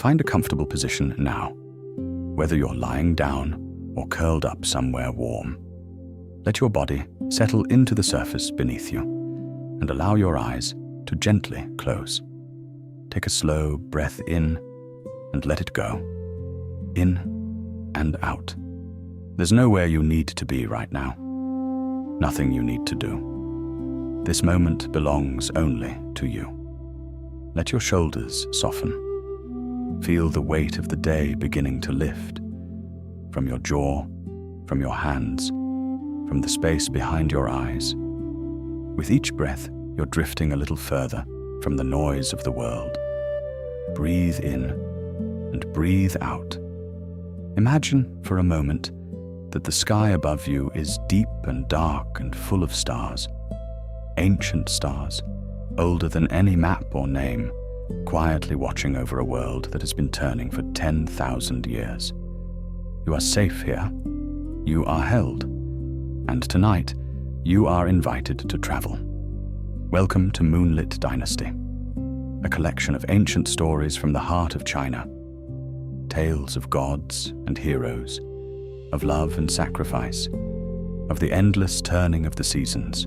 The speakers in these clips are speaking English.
Find a comfortable position now, whether you're lying down or curled up somewhere warm. Let your body settle into the surface beneath you and allow your eyes to gently close. Take a slow breath in and let it go. In and out. There's nowhere you need to be right now. Nothing you need to do. This moment belongs only to you. Let your shoulders soften. Feel the weight of the day beginning to lift from your jaw, from your hands, from the space behind your eyes. With each breath, you're drifting a little further from the noise of the world. Breathe in and breathe out. Imagine for a moment that the sky above you is deep and dark and full of stars. Ancient stars, older than any map or name, quietly watching over a world that has been turning for 10,000 years. You are safe here. You are held. And tonight, you are invited to travel. Welcome to Moonlit Dynasty, a collection of ancient stories from the heart of China. Tales of gods and heroes, of love and sacrifice, of the endless turning of the seasons.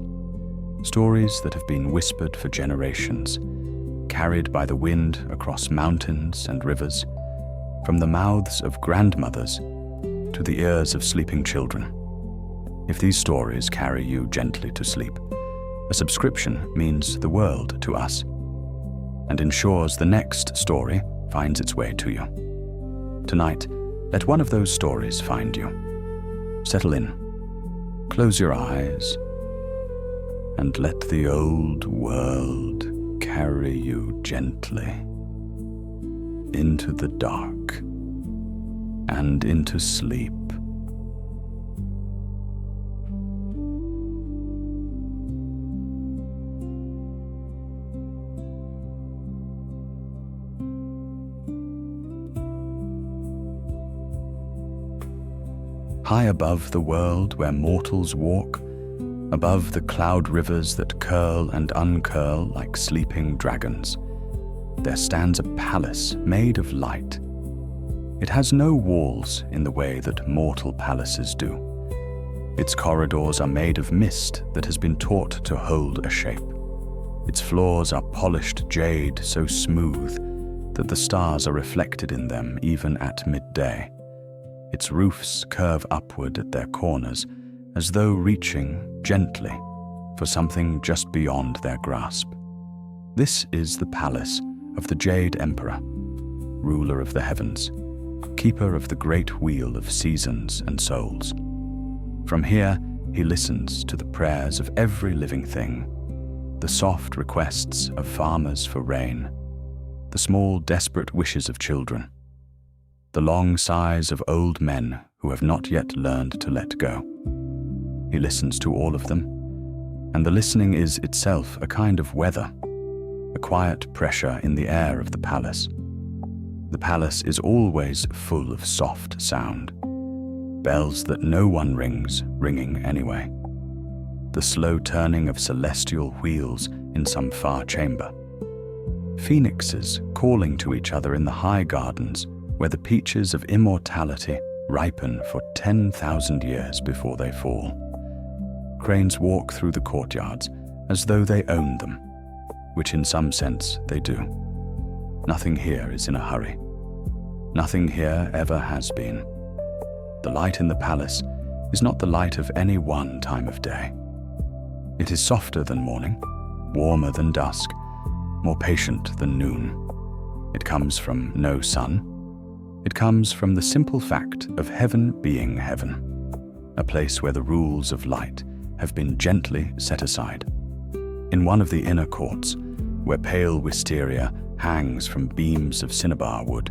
Stories that have been whispered for generations, carried by the wind across mountains and rivers, from the mouths of grandmothers to the ears of sleeping children. If these stories carry you gently to sleep, a subscription means the world to us and ensures the next story finds its way to you. Tonight, let one of those stories find you. Settle in, close your eyes, and let the old world carry you gently into the dark and into sleep. High above the world where mortals walk, above the cloud rivers that curl and uncurl like sleeping dragons, there stands a palace made of light. It has no walls in the way that mortal palaces do. Its corridors are made of mist that has been taught to hold a shape. Its floors are polished jade so smooth that the stars are reflected in them even at midday. Its roofs curve upward at their corners as though reaching gently for something just beyond their grasp. This is the palace of the Jade Emperor, ruler of the heavens, keeper of the great wheel of seasons and souls. From here, he listens to the prayers of every living thing, the soft requests of farmers for rain, the small desperate wishes of children, the long sighs of old men who have not yet learned to let go. He listens to all of them, and the listening is itself a kind of weather, a quiet pressure in the air of the palace. The palace is always full of soft sound, bells that no one rings, ringing anyway, the slow turning of celestial wheels in some far chamber, phoenixes calling to each other in the high gardens where the peaches of immortality ripen for 10,000 years before they fall. Cranes walk through the courtyards as though they own them, which in some sense they do. Nothing here is in a hurry. Nothing here ever has been. The light in the palace is not the light of any one time of day. It is softer than morning, warmer than dusk, more patient than noon. It comes from no sun. It comes from the simple fact of heaven being heaven, a place where the rules of light have been gently set aside. In one of the inner courts, where pale wisteria hangs from beams of cinnabar wood,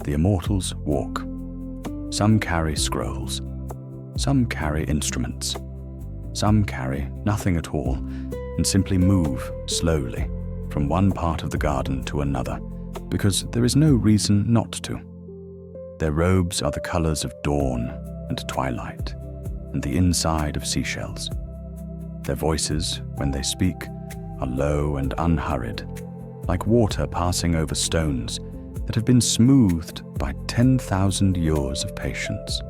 the immortals walk. Some carry scrolls, some carry instruments, some carry nothing at all and simply move slowly from one part of the garden to another because there is no reason not to. Their robes are the colors of dawn and twilight and the inside of seashells. Their voices, when they speak, are low and unhurried. Like water passing over stones, that have been smoothed by 10,000 years of patience.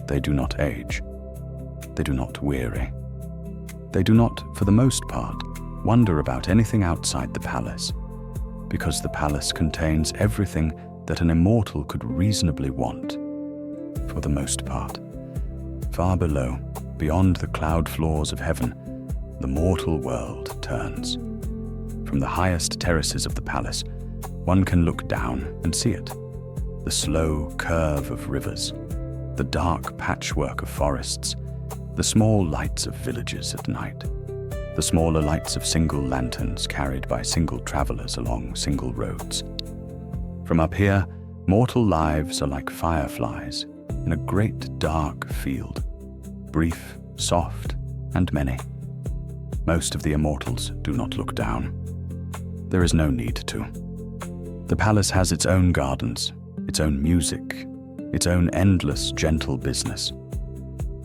They do not age. They do not weary. They do not, for the most part, wonder about anything outside the palace, because the palace contains everything that an immortal could reasonably want. For the most part, far below, beyond the cloud floors of heaven, the mortal world turns. From the highest terraces of the palace, one can look down and see it. The slow curve of rivers, the dark patchwork of forests, the small lights of villages at night, the smaller lights of single lanterns carried by single travelers along single roads. From up here, mortal lives are like fireflies in a great dark field, brief, soft, and many. Most of the immortals do not look down. There is no need to. The palace has its own gardens, its own music, its own endless, gentle business.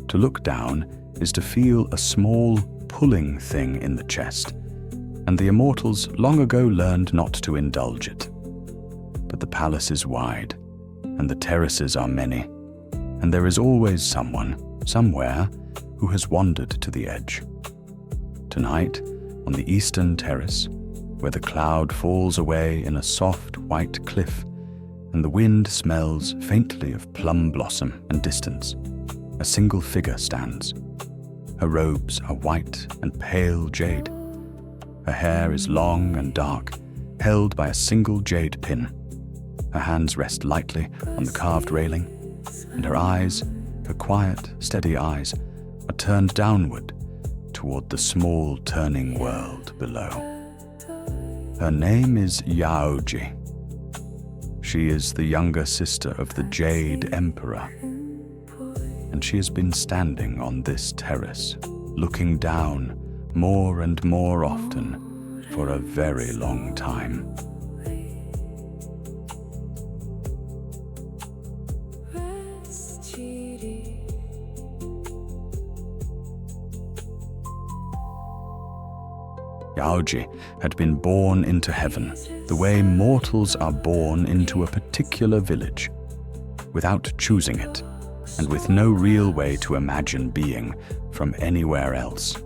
To look down is to feel a small, pulling thing in the chest, and the immortals long ago learned not to indulge it. But the palace is wide, and the terraces are many, and there is always someone, somewhere, who has wandered to the edge. Tonight, on the eastern terrace, where the cloud falls away in a soft white cliff, and the wind smells faintly of plum blossom and distance, a single figure stands. Her robes are white and pale jade. Her hair is long and dark, held by a single jade pin. Her hands rest lightly on the carved railing, and her eyes, her quiet, steady eyes, are turned downward toward the small turning world below. Her name is Yaoji. She is the younger sister of the Jade Emperor, and she has been standing on this terrace, looking down more and more often for a very long time. Yaoji had been born into heaven the way mortals are born into a particular village, without choosing it, and with no real way to imagine being from anywhere else.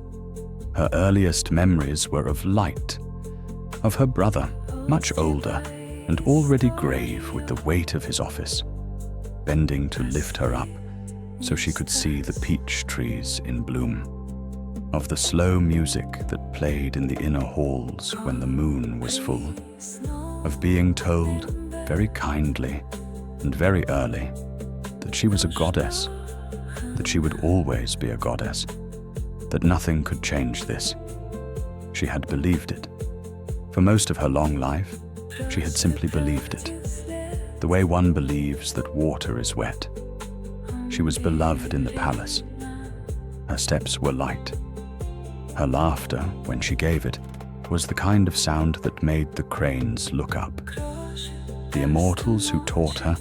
Her earliest memories were of light, of her brother, much older and already grave with the weight of his office, bending to lift her up so she could see the peach trees in bloom, of the slow music that played in the inner halls when the moon was full, of being told very kindly and very early that she was a goddess, that she would always be a goddess, that nothing could change this. She had believed it. For most of her long life, she had simply believed it, the way one believes that water is wet. She was beloved in the palace. Her steps were light. Her laughter, when she gave it, was the kind of sound that made the cranes look up. The immortals who taught her,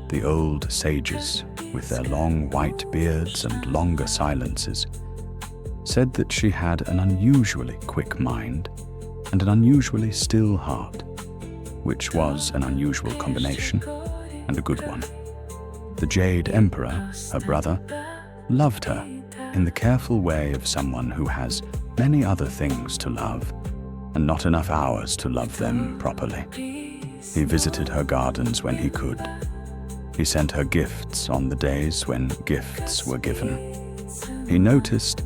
the old sages with their long white beards and longer silences, said that she had an unusually quick mind and an unusually still heart, which was an unusual combination and a good one. The Jade Emperor, her brother, loved her in the careful way of someone who has many other things to love and not enough hours to love them properly. He visited her gardens when he could. He sent her gifts on the days when gifts were given. He noticed,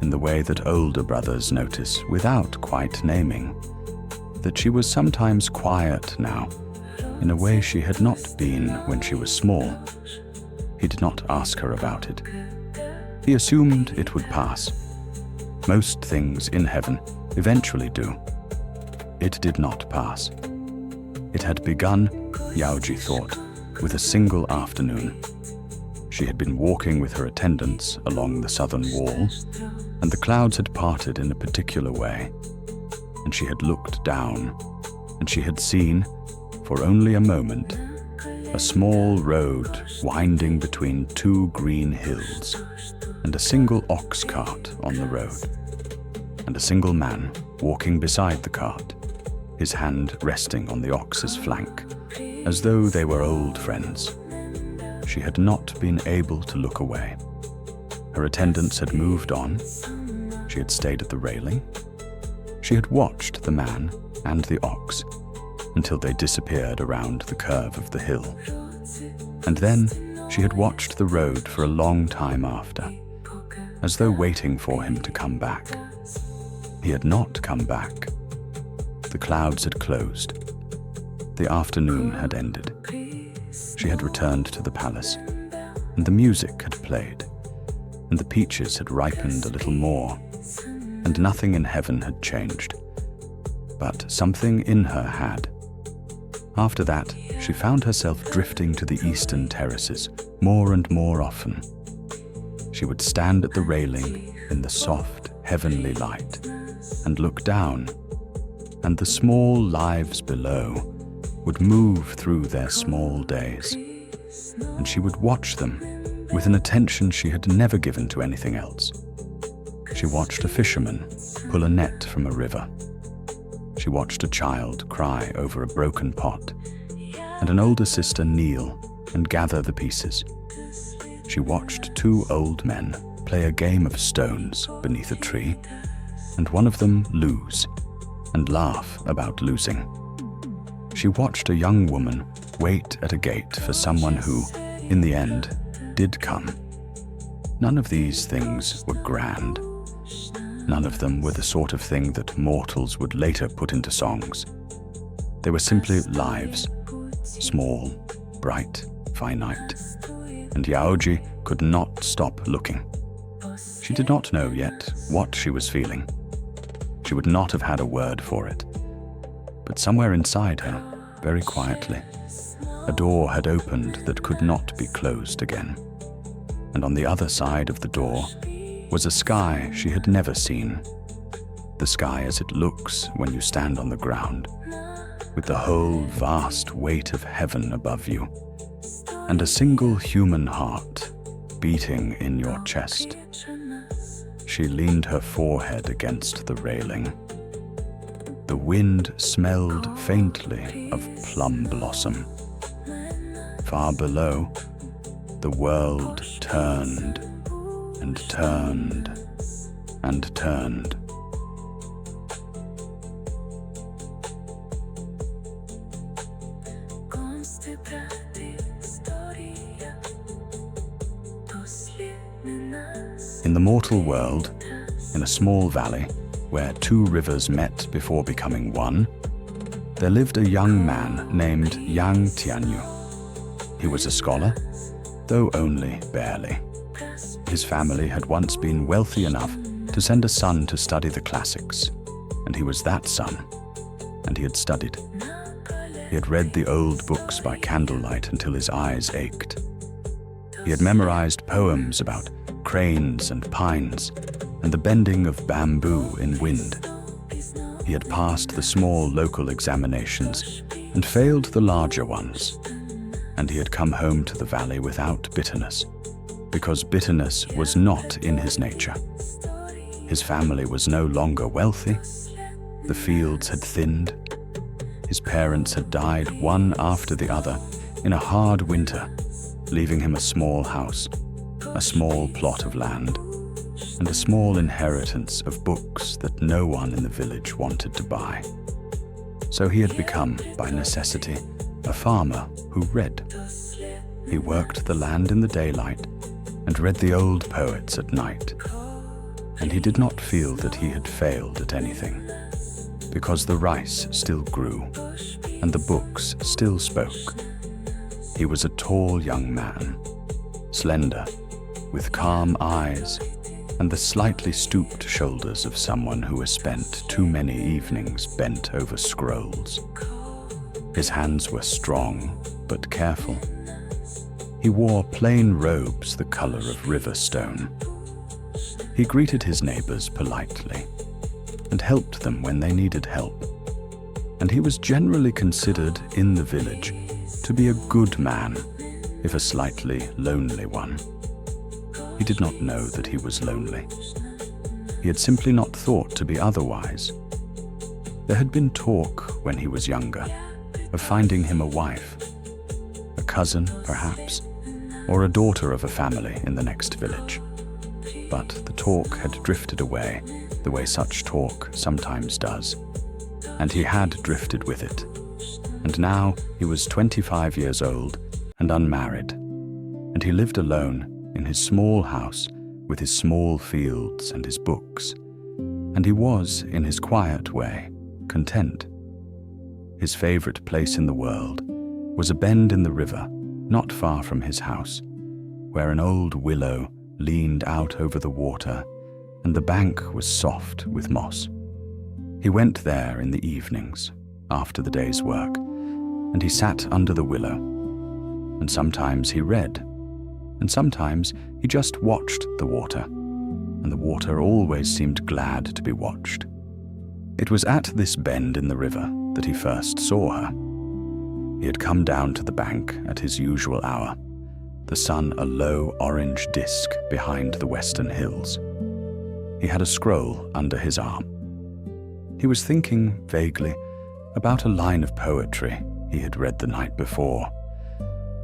in the way that older brothers notice without quite naming, that she was sometimes quiet now, in a way she had not been when she was small. He did not ask her about it. He assumed it would pass. Most things in heaven eventually do. It did not pass. It had begun, Yaoji thought, with a single afternoon. She had been walking with her attendants along the southern wall, and the clouds had parted in a particular way, and she had looked down, and she had seen, for only a moment, a small road winding between two green hills, and a single ox cart on the road, and a single man walking beside the cart, his hand resting on the ox's flank, as though they were old friends. She had not been able to look away. Her attendants had moved on. She had stayed at the railing. She had watched the man and the ox until they disappeared around the curve of the hill. And then she had watched the road for a long time after, as though waiting for him to come back. He had not come back. The clouds had closed. The afternoon had ended. She had returned to the palace, and the music had played, and the peaches had ripened a little more, and nothing in heaven had changed. But something in her had. After that, she found herself drifting to the eastern terraces more and more often. She would stand at the railing in the soft, heavenly light and look down, and the small lives below would move through their small days, and she would watch them with an attention she had never given to anything else. She watched a fisherman pull a net from a river. She watched a child cry over a broken pot, and an older sister kneel and gather the pieces. She watched two old men play a game of stones beneath a tree, and one of them lose and laugh about losing. She watched a young woman wait at a gate for someone who, in the end, did come. None of these things were grand. None of them were the sort of thing that mortals would later put into songs. They were simply lives, small, bright, finite, and Yaoji could not stop looking. She did not know yet what she was feeling. She would not have had a word for it. But somewhere inside her, very quietly, a door had opened that could not be closed again. And on the other side of the door was a sky she had never seen. The sky as it looks when you stand on the ground, with the whole vast weight of heaven above you, and a single human heart beating in your chest. She leaned her forehead against the railing. The wind smelled faintly of plum blossom. Far below, the world turned and turned and turned. In the mortal world, in a small valley where two rivers met before becoming one, there lived a young man named Yang Jian. He was a scholar, though only barely. His family had once been wealthy enough to send a son to study the classics, and he was that son, and he had studied. He had read the old books by candlelight until his eyes ached. He had memorized poems about cranes and pines and the bending of bamboo in wind. He had passed the small local examinations and failed the larger ones, and he had come home to the valley without bitterness, because bitterness was not in his nature. His family was no longer wealthy. The fields had thinned. His parents had died one after the other in a hard winter, leaving him a small house, a small plot of land, and a small inheritance of books that no one in the village wanted to buy. So he had become, by necessity, a farmer who read. He worked the land in the daylight and read the old poets at night. And he did not feel that he had failed at anything, because the rice still grew and the books still spoke. He was a tall young man, slender, with calm eyes and the slightly stooped shoulders of someone who has spent too many evenings bent over scrolls. His hands were strong but careful. He wore plain robes the color of river stone. He greeted his neighbors politely and helped them when they needed help. And he was generally considered in the village to be a good man, if a slightly lonely one. He did not know that he was lonely. He had simply not thought to be otherwise. There had been talk when he was younger of finding him a wife, a cousin perhaps, or a daughter of a family in the next village. But the talk had drifted away, the way such talk sometimes does, and he had drifted with it. And now he was 25 years old and unmarried, and he lived alone in his small house with his small fields and his books, and he was, in his quiet way, content. His favorite place in the world was a bend in the river not far from his house, where an old willow leaned out over the water and the bank was soft with moss. He went there in the evenings, after the day's work, and he sat under the willow, and sometimes he read, and sometimes he just watched the water, and the water always seemed glad to be watched. It was at this bend in the river that he first saw her. He had come down to the bank at his usual hour, the sun a low orange disk behind the western hills. He had a scroll under his arm. He was thinking vaguely about a line of poetry he had read the night before,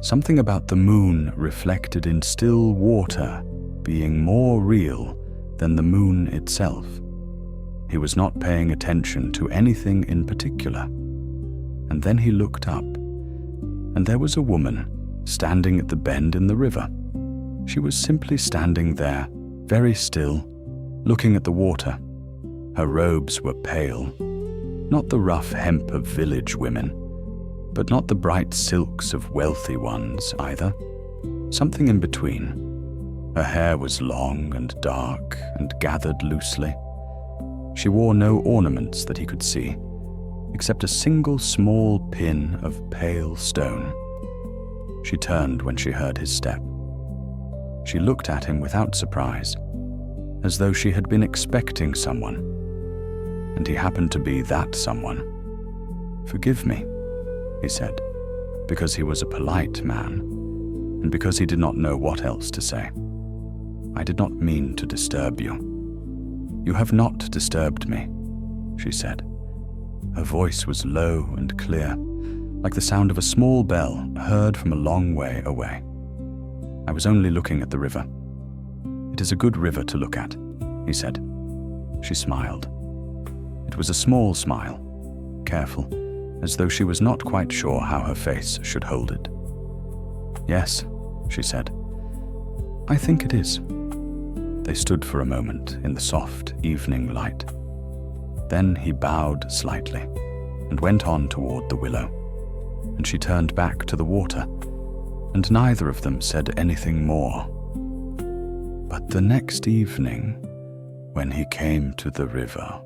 something about the moon reflected in still water being more real than the moon itself. He was not paying attention to anything in particular, and then he looked up, and there was a woman standing at the bend in the river. She was simply standing there, very still, looking at the water. Her robes were pale, not the rough hemp of village women, but not the bright silks of wealthy ones either. Something in between. Her hair was long and dark and gathered loosely. She wore no ornaments that he could see, except a single small pin of pale stone. She turned when she heard his step. She looked at him without surprise, as though she had been expecting someone, and he happened to be that someone. "Forgive me," he said, because he was a polite man, and because he did not know what else to say. "I did not mean to disturb you." "You have not disturbed me," she said. Her voice was low and clear, like the sound of a small bell heard from a long way away. "I was only looking at the river." "It is a good river to look at," he said. She smiled. It was a small smile, careful, as though she was not quite sure how her face should hold it. "Yes," she said. "I think it is." They stood for a moment in the soft evening light. Then he bowed slightly and went on toward the willow, and she turned back to the water, and neither of them said anything more. But the next evening, when he came to the river,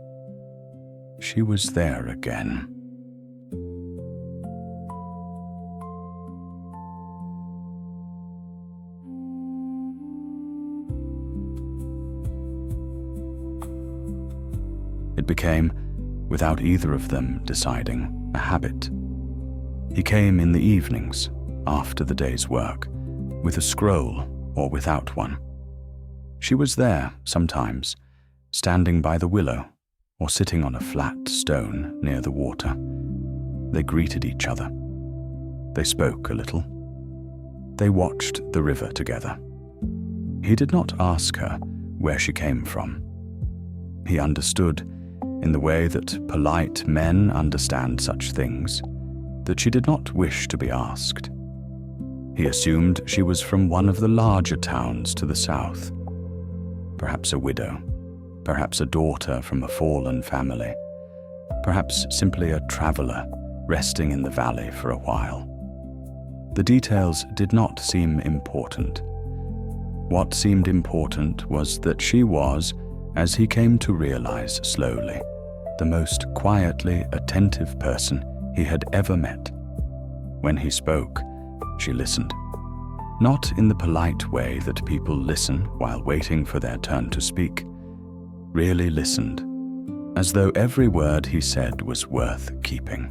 she was there again. It became, without either of them deciding, a habit. He came in the evenings, after the day's work, with a scroll or without one. She was there, sometimes, standing by the willow or sitting on a flat stone near the water. They greeted each other. They spoke a little. They watched the river together. He did not ask her where she came from. He understood, in the way that polite men understand such things, that she did not wish to be asked. He assumed she was from one of the larger towns to the south. Perhaps a widow, perhaps a daughter from a fallen family, perhaps simply a traveler resting in the valley for a while. The details did not seem important. What seemed important was that she was, as he came to realize slowly, the most quietly attentive person he had ever met. When he spoke, she listened. Not in the polite way that people listen while waiting for their turn to speak. Really listened, as though every word he said was worth keeping.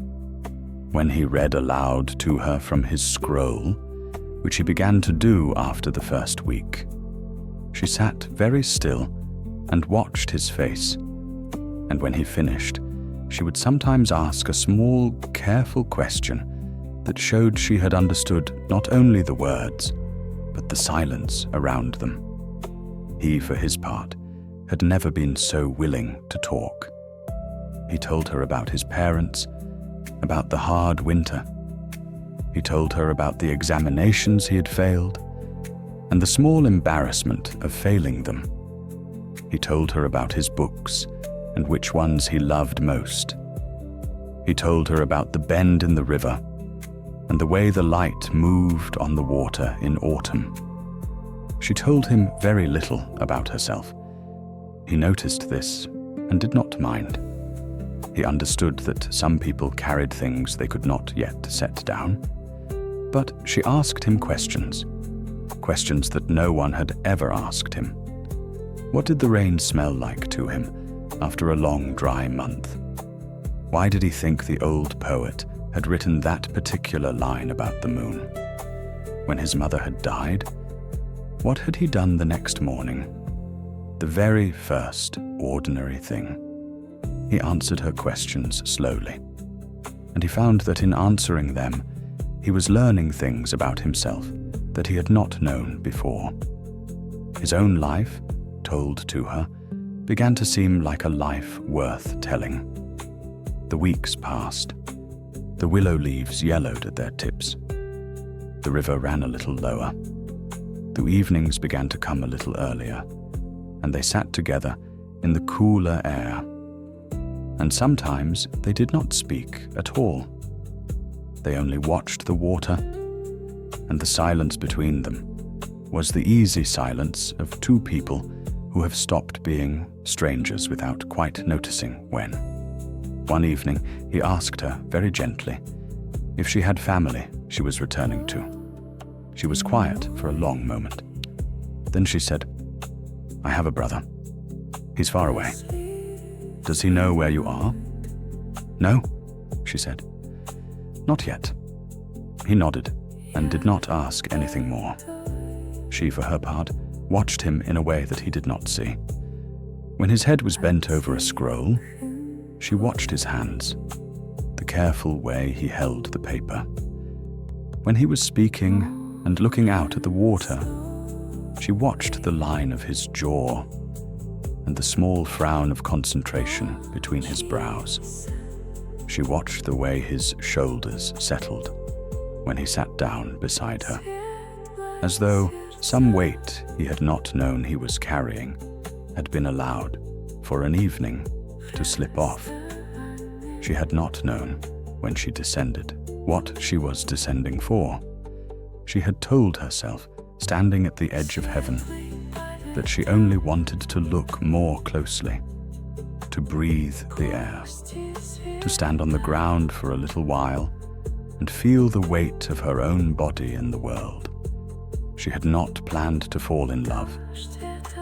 When he read aloud to her from his scroll, which he began to do after the first week, she sat very still and watched his face, and when he finished, she would sometimes ask a small, careful question that showed she had understood not only the words, but the silence around them. He, for his part, had never been so willing to talk. He told her about his parents, about the hard winter. He told her about the examinations he had failed, and the small embarrassment of failing them. He told her about his books and which ones he loved most. He told her about the bend in the river and the way the light moved on the water in autumn. She told him very little about herself. He noticed this and did not mind. He understood that some people carried things they could not yet set down. But she asked him questions that no one had ever asked him. What did the rain smell like to him after a long, dry month? Why did he think the old poet had written that particular line about the moon? When his mother had died, what had he done the next morning? The very first ordinary thing. He answered her questions slowly, and he found that in answering them, he was learning things about himself that he had not known before. His own life, told to her, began to seem like a life worth telling. The weeks passed. The willow leaves yellowed at their tips. The river ran a little lower. The evenings began to come a little earlier, and they sat together in the cooler air. And sometimes they did not speak at all. They only watched the water, and the silence between them was the easy silence of two people who have stopped being strangers without quite noticing when. One evening, he asked her very gently if she had family she was returning to. She was quiet for a long moment. Then she said, "I have a brother. He's far away. Does he know where you are?" "No," she said. "Not yet." He nodded and did not ask anything more. She, for her part, watched him in a way that he did not see. When his head was bent over a scroll, she watched his hands, the careful way he held the paper. When he was speaking and looking out at the water, she watched the line of his jaw and the small frown of concentration between his brows. She watched the way his shoulders settled when he sat down beside her, as though some weight he had not known he was carrying had been allowed for an evening to slip off. She had not known, when she descended, what she was descending for. She had told herself, standing at the edge of heaven, that she only wanted to look more closely, to breathe the air, to stand on the ground for a little while and feel the weight of her own body in the world. She had not planned to fall in love.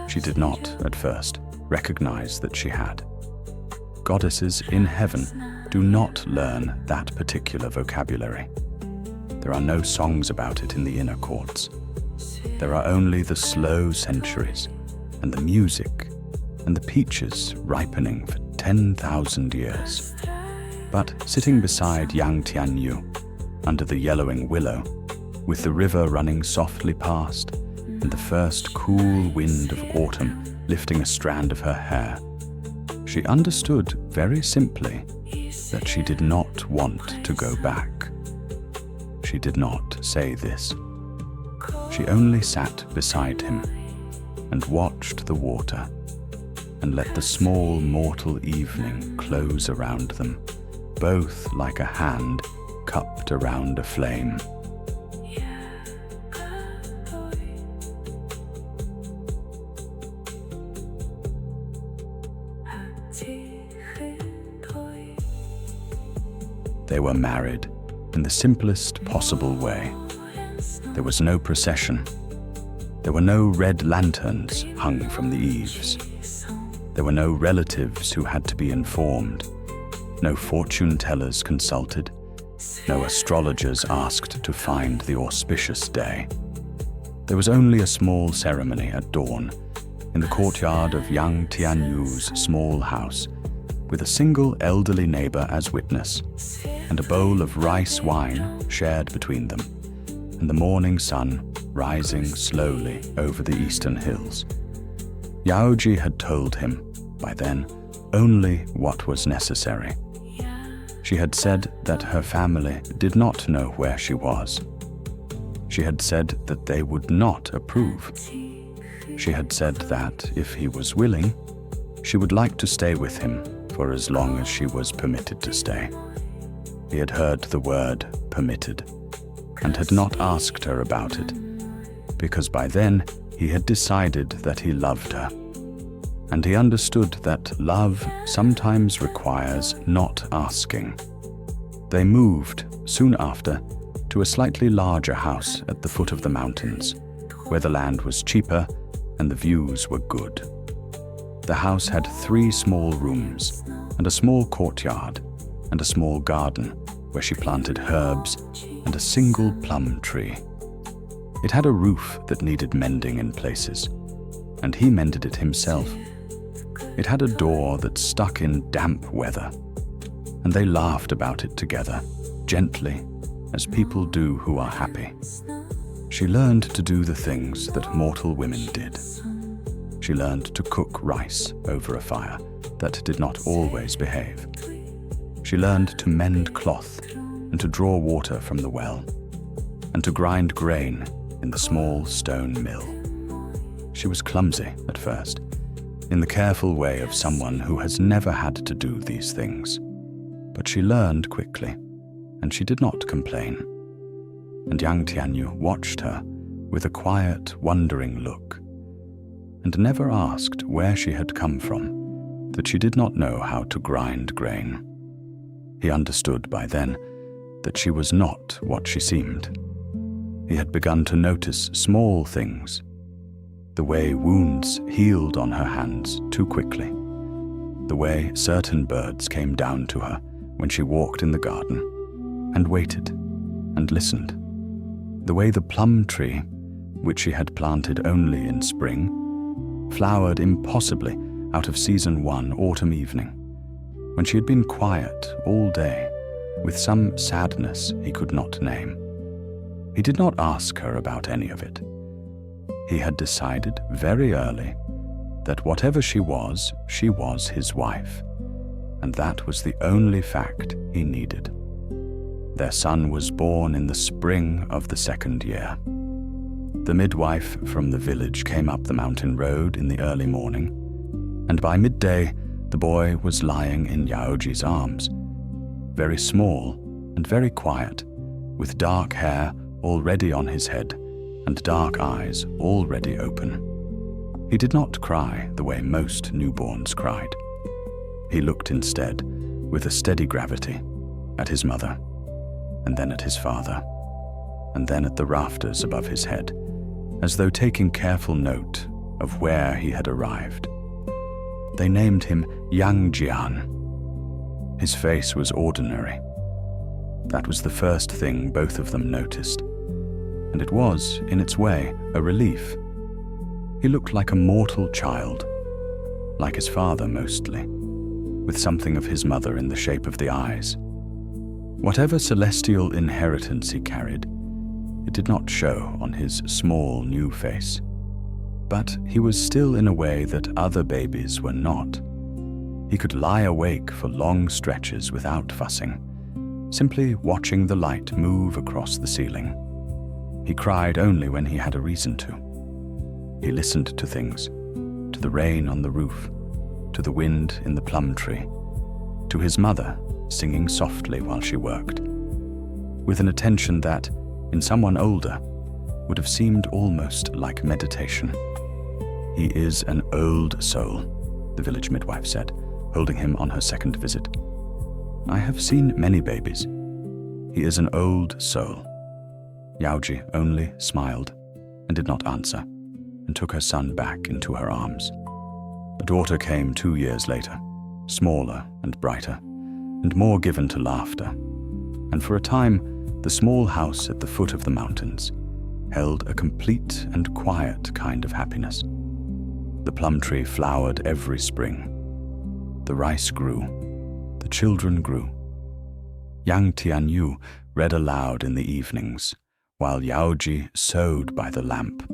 She did not, at first, recognize that she had. Goddesses in heaven do not learn that particular vocabulary. There are no songs about it in the inner courts. There are only the slow centuries, and the music, and the peaches ripening for 10,000 years. But sitting beside Yang Jian under the yellowing willow, with the river running softly past, and the first cool wind of autumn lifting a strand of her hair, she understood very simply that she did not want to go back. She did not say this. She only sat beside him and watched the water and let the small mortal evening close around them, both like a hand cupped around a flame. They were married in the simplest possible way. There was no procession. There were no red lanterns hung from the eaves. There were no relatives who had to be informed, no fortune tellers consulted, no astrologers asked to find the auspicious day. There was only a small ceremony at dawn in the courtyard of Yang Jian's small house, with a single elderly neighbor as witness, and a bowl of rice wine shared between them, and the morning sun rising slowly over the eastern hills. Yaoji had told him, by then, only what was necessary. She had said that her family did not know where she was. She had said that they would not approve. She had said that, if he was willing, she would like to stay with him for as long as she was permitted to stay. He had heard the word permitted, and had not asked her about it, because by then he had decided that he loved her, and he understood that love sometimes requires not asking. They moved, soon after, to a slightly larger house at the foot of the mountains, where the land was cheaper and the views were good. The house had 3 small rooms, and a small courtyard, and a small garden where she planted herbs and a single plum tree. It had a roof that needed mending in places, and he mended it himself. It had a door that stuck in damp weather, and they laughed about it together, gently, as people do who are happy. She learned to do the things that mortal women did. She learned to cook rice over a fire that did not always behave. She learned to mend cloth and to draw water from the well, and to grind grain in the small stone mill. She was clumsy at first, in the careful way of someone who has never had to do these things. But she learned quickly, and she did not complain. And Yang Jian watched her with a quiet, wondering look, and never asked where she had come from, that she did not know how to grind grain. He understood by then that she was not what she seemed. He had begun to notice small things, the way wounds healed on her hands too quickly, the way certain birds came down to her when she walked in the garden, and waited and listened, the way the plum tree, which she had planted only in spring, flowered impossibly out of season 1 autumn evening, when she had been quiet all day, with some sadness he could not name. He did not ask her about any of it. He had decided very early that whatever she was his wife, and that was the only fact he needed. Their son was born in the spring of the 2nd year. The midwife from the village came up the mountain road in the early morning, and by midday the boy was lying in Yaoji's arms, very small and very quiet, with dark hair already on his head and dark eyes already open. He did not cry the way most newborns cried. He looked instead, with a steady gravity, at his mother, and then at his father, and then at the rafters above his head, as though taking careful note of where he had arrived. They named him Yang Jian. His face was ordinary. That was the first thing both of them noticed, and it was, in its way, a relief. He looked like a mortal child, like his father mostly, with something of his mother in the shape of the eyes. Whatever celestial inheritance he carried, it did not show on his small new face. But he was still in a way that other babies were not. He could lie awake for long stretches without fussing, simply watching the light move across the ceiling. He cried only when he had a reason to. He listened to things, to the rain on the roof, to the wind in the plum tree, to his mother singing softly while she worked, with an attention that, in someone older, would have seemed almost like meditation. "He is an old soul," the village midwife said, holding him on her 2nd visit. "I have seen many babies. He is an old soul." Yaoji only smiled and did not answer, and took her son back into her arms. A daughter came 2 years later, smaller and brighter, and more given to laughter, and for a time the small house at the foot of the mountains held a complete and quiet kind of happiness. The plum tree flowered every spring. The rice grew. The children grew. Yang Jian read aloud in the evenings, while Yaoji sewed by the lamp.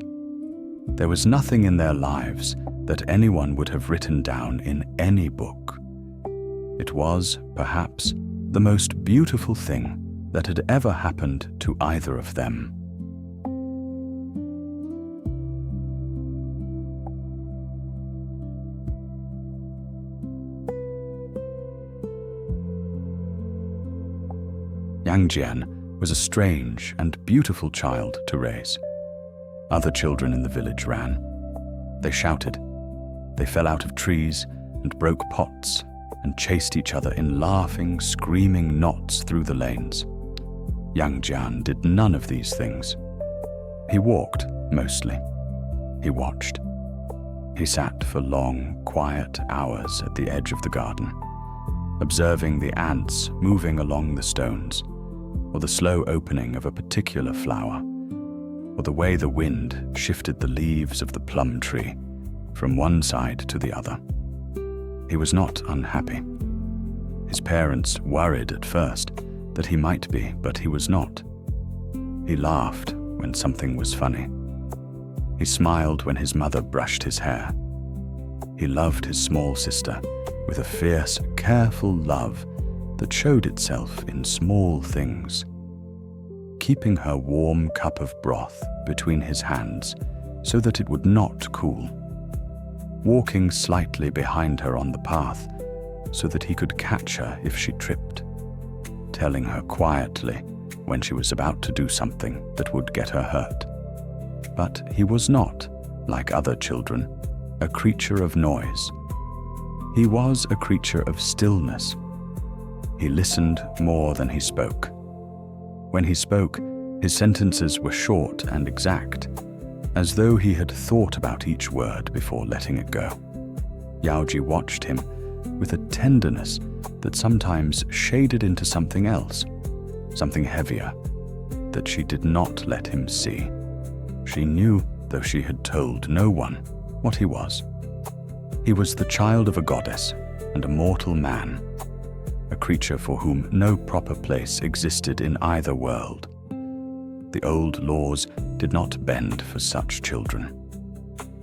There was nothing in their lives that anyone would have written down in any book. It was, perhaps, the most beautiful thing that had ever happened to either of them. Yang Jian was a strange and beautiful child to raise. Other children in the village ran. They shouted. They fell out of trees and broke pots and chased each other in laughing, screaming knots through the lanes. Yang Jian did none of these things. He walked, mostly. He watched. He sat for long, quiet hours at the edge of the garden, observing the ants moving along the stones, or the slow opening of a particular flower, or the way the wind shifted the leaves of the plum tree from one side to the other. He was not unhappy. His parents worried at first that he might be, but he was not. He laughed when something was funny. He smiled when his mother brushed his hair. He loved his small sister with a fierce, careful love that showed itself in small things. Keeping her warm cup of broth between his hands so that it would not cool. Walking slightly behind her on the path so that he could catch her if she tripped. Telling her quietly when she was about to do something that would get her hurt. But he was not, like other children, a creature of noise. He was a creature of stillness. He listened more than he spoke. When he spoke, his sentences were short and exact, as though he had thought about each word before letting it go. Yaoji watched him with a tenderness that sometimes shaded into something else, something heavier, that she did not let him see. She knew, though she had told no one, what he was. He was the child of a goddess and a mortal man, a creature for whom no proper place existed in either world. The old laws did not bend for such children.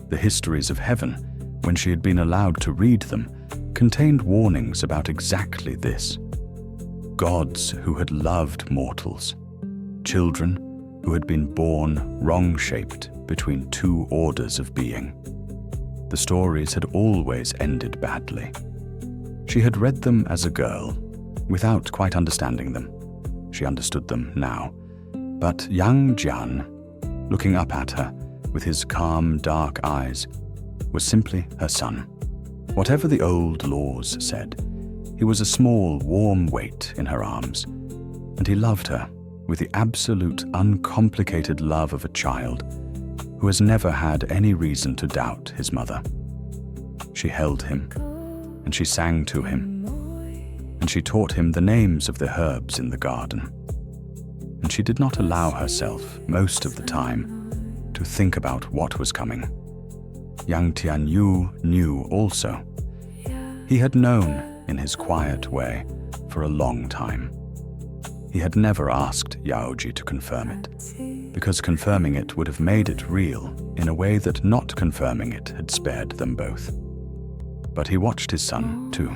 The histories of heaven, when she had been allowed to read them, contained warnings about exactly this. Gods who had loved mortals, children who had been born wrong-shaped between two orders of being. The stories had always ended badly. She had read them as a girl, without quite understanding them. She understood them now. But Yang Jian, looking up at her with his calm, dark eyes, was simply her son. Whatever the old laws said, he was a small, warm weight in her arms, and he loved her with the absolute, uncomplicated love of a child who has never had any reason to doubt his mother. She held him, and she sang to him, and she taught him the names of the herbs in the garden. And she did not allow herself, most of the time, to think about what was coming. Yang Jian knew also. He had known, in his quiet way, for a long time. He had never asked Yaoji to confirm it, because confirming it would have made it real in a way that not confirming it had spared them both. But he watched his son, too.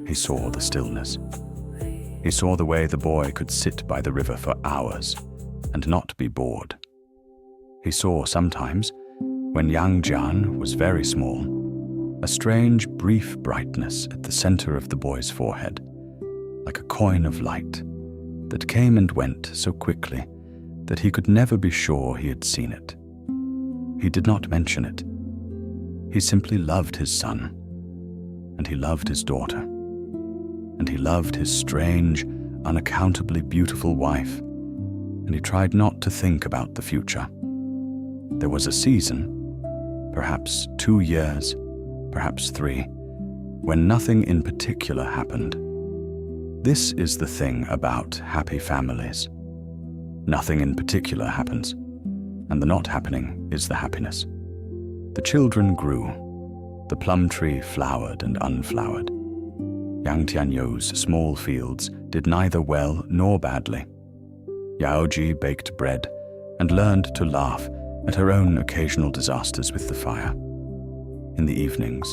He saw the stillness. He saw the way the boy could sit by the river for hours and not be bored. He saw sometimes, when Yang Jian was very small, a strange, brief brightness at the center of the boy's forehead, like a coin of light, that came and went so quickly that he could never be sure he had seen it. He did not mention it. He simply loved his son, and he loved his daughter, and he loved his strange, unaccountably beautiful wife, and he tried not to think about the future. There was a season, perhaps 2 years, perhaps 3, when nothing in particular happened. This is the thing about happy families. Nothing in particular happens, and the not happening is the happiness. The children grew. The plum tree flowered and unflowered. Yang Jian's small fields did neither well nor badly. Yaoji baked bread and learned to laugh at her own occasional disasters with the fire. In the evenings,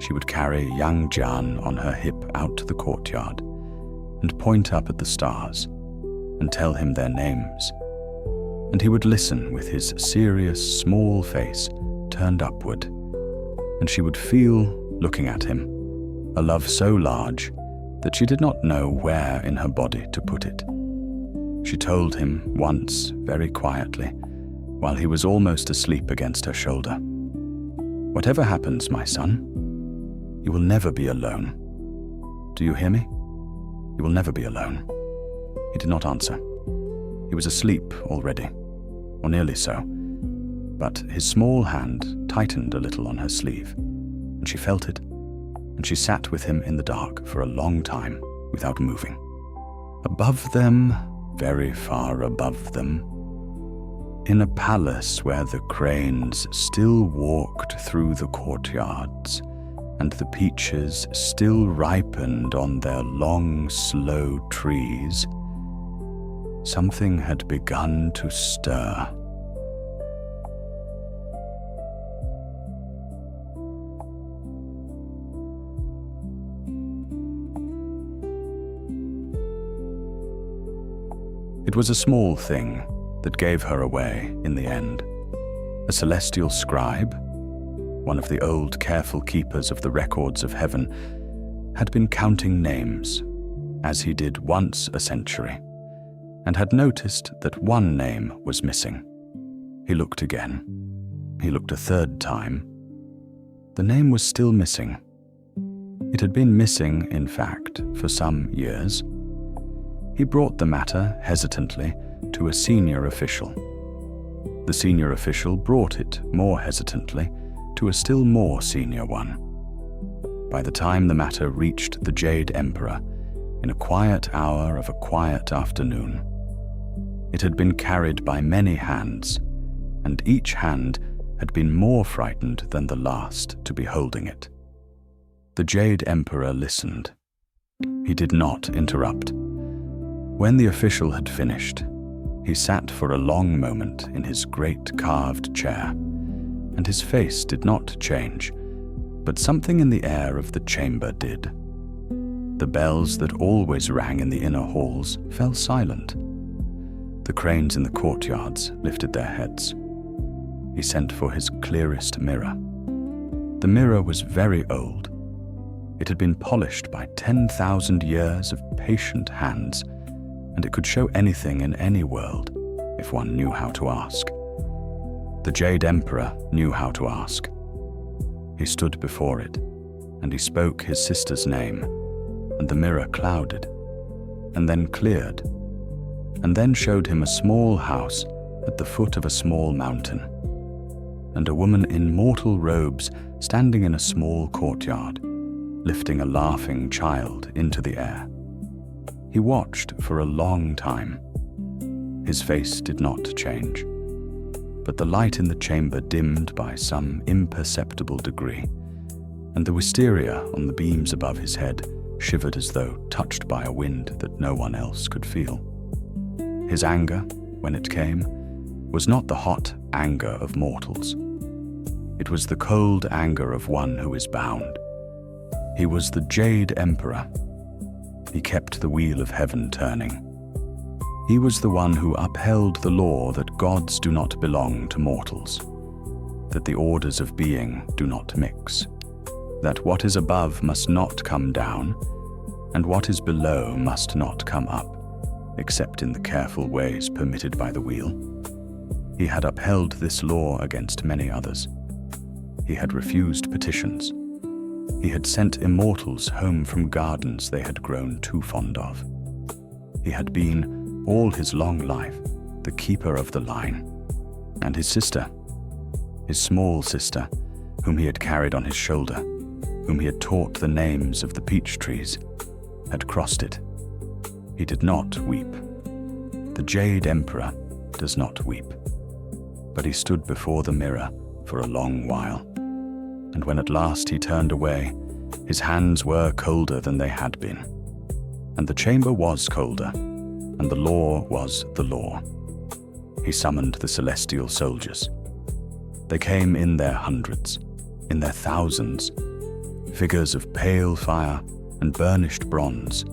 she would carry Yang Jian on her hip out to the courtyard and point up at the stars and tell him their names. And he would listen with his serious, small face turned upward, and she would feel, looking at him, a love so large that she did not know where in her body to put it. She told him once, very quietly, while he was almost asleep against her shoulder, "Whatever happens, my son, you will never be alone. Do you hear me? You will never be alone." He did not answer. He was asleep already, or nearly so, but his small hand tightened a little on her sleeve, and she felt it, and she sat with him in the dark for a long time without moving. Above them, very far above them, in a palace where the cranes still walked through the courtyards, and the peaches still ripened on their long, slow trees, something had begun to stir. It was a small thing that gave her away in the end. A celestial scribe, one of the old careful keepers of the records of heaven, had been counting names, as he did once a century, and had noticed that one name was missing. He looked again. He looked a third time. The name was still missing. It had been missing, in fact, for some years. He brought the matter, hesitantly, to a senior official. The senior official brought it, more hesitantly, to a still more senior one. By the time the matter reached the Jade Emperor, in a quiet hour of a quiet afternoon, it had been carried by many hands, and each hand had been more frightened than the last to be holding it. The Jade Emperor listened. He did not interrupt. When the official had finished, he sat for a long moment in his great carved chair, and his face did not change, but something in the air of the chamber did. The bells that always rang in the inner halls fell silent. The cranes in the courtyards lifted their heads. He sent for his clearest mirror. The mirror was very old. It had been polished by 10,000 years of patient hands, and it could show anything in any world if one knew how to ask. The Jade Emperor knew how to ask. He stood before it, and he spoke his sister's name, and the mirror clouded, and then cleared, and then showed him a small house at the foot of a small mountain, and a woman in mortal robes standing in a small courtyard, lifting a laughing child into the air. He watched for a long time. His face did not change, but the light in the chamber dimmed by some imperceptible degree, and the wisteria on the beams above his head shivered as though touched by a wind that no one else could feel. His anger, when it came, was not the hot anger of mortals. It was the cold anger of one who is bound. He was the Jade Emperor. He kept the wheel of heaven turning. He was the one who upheld the law that gods do not belong to mortals, that the orders of being do not mix, that what is above must not come down, and what is below must not come up, except in the careful ways permitted by the wheel. He had upheld this law against many others. He had refused petitions. He had sent immortals home from gardens they had grown too fond of. He had been, all his long life, the keeper of the line. And his sister, his small sister, whom he had carried on his shoulder, whom he had taught the names of the peach trees, had crossed it. He did not weep. The Jade Emperor does not weep. But he stood before the mirror for a long while, and when at last he turned away, his hands were colder than they had been. And the chamber was colder, and the law was the law. He summoned the celestial soldiers. They came in their hundreds, in their thousands, figures of pale fire and burnished bronze,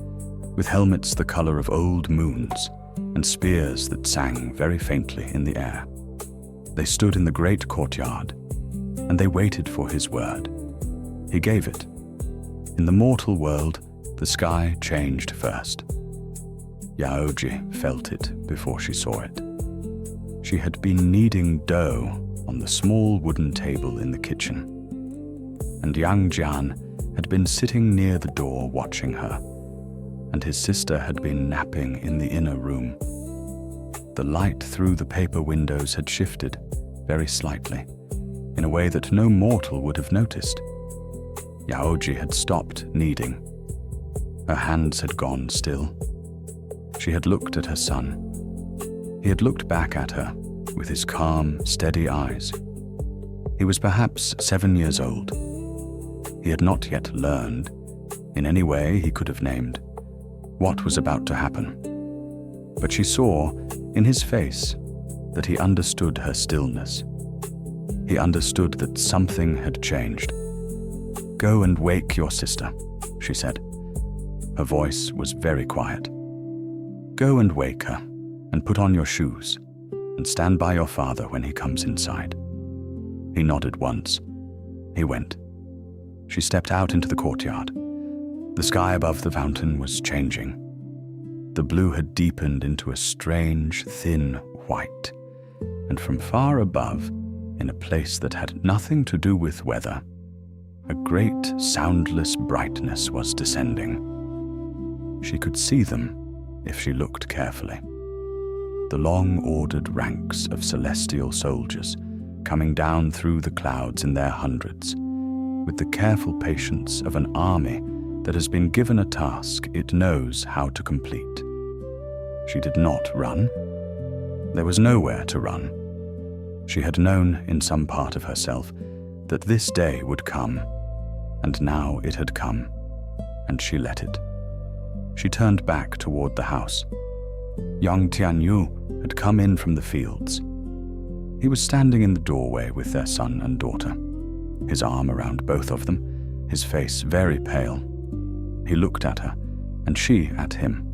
with helmets the color of old moons and spears that sang very faintly in the air. They stood in the great courtyard, and they waited for his word. He gave it. In the mortal world, the sky changed first. Yaoji felt it before she saw it. She had been kneading dough on the small wooden table in the kitchen, and Yang Jian had been sitting near the door watching her, and his sister had been napping in the inner room. The light through the paper windows had shifted, very slightly, in a way that no mortal would have noticed. Yaoji had stopped kneading. Her hands had gone still. She had looked at her son. He had looked back at her with his calm, steady eyes. He was perhaps 7 years old. He had not yet learned, in any way he could have named, what was about to happen. But she saw, in his face, that he understood her stillness. He understood that something had changed. "Go and wake your sister," she said. Her voice was very quiet. "Go and wake her, and put on your shoes, and stand by your father when he comes inside." He nodded once. He went. She stepped out into the courtyard. The sky above the fountain was changing. The blue had deepened into a strange, thin white, and from far above, in a place that had nothing to do with weather, a great, soundless brightness was descending. She could see them if she looked carefully. The long-ordered ranks of celestial soldiers coming down through the clouds in their hundreds, with the careful patience of an army that has been given a task it knows how to complete. She did not run. There was nowhere to run. She had known in some part of herself that this day would come, and now it had come, and she let it. She turned back toward the house. Yang Tianyu had come in from the fields. He was standing in the doorway with their son and daughter, his arm around both of them, his face very pale. He looked at her, and she at him,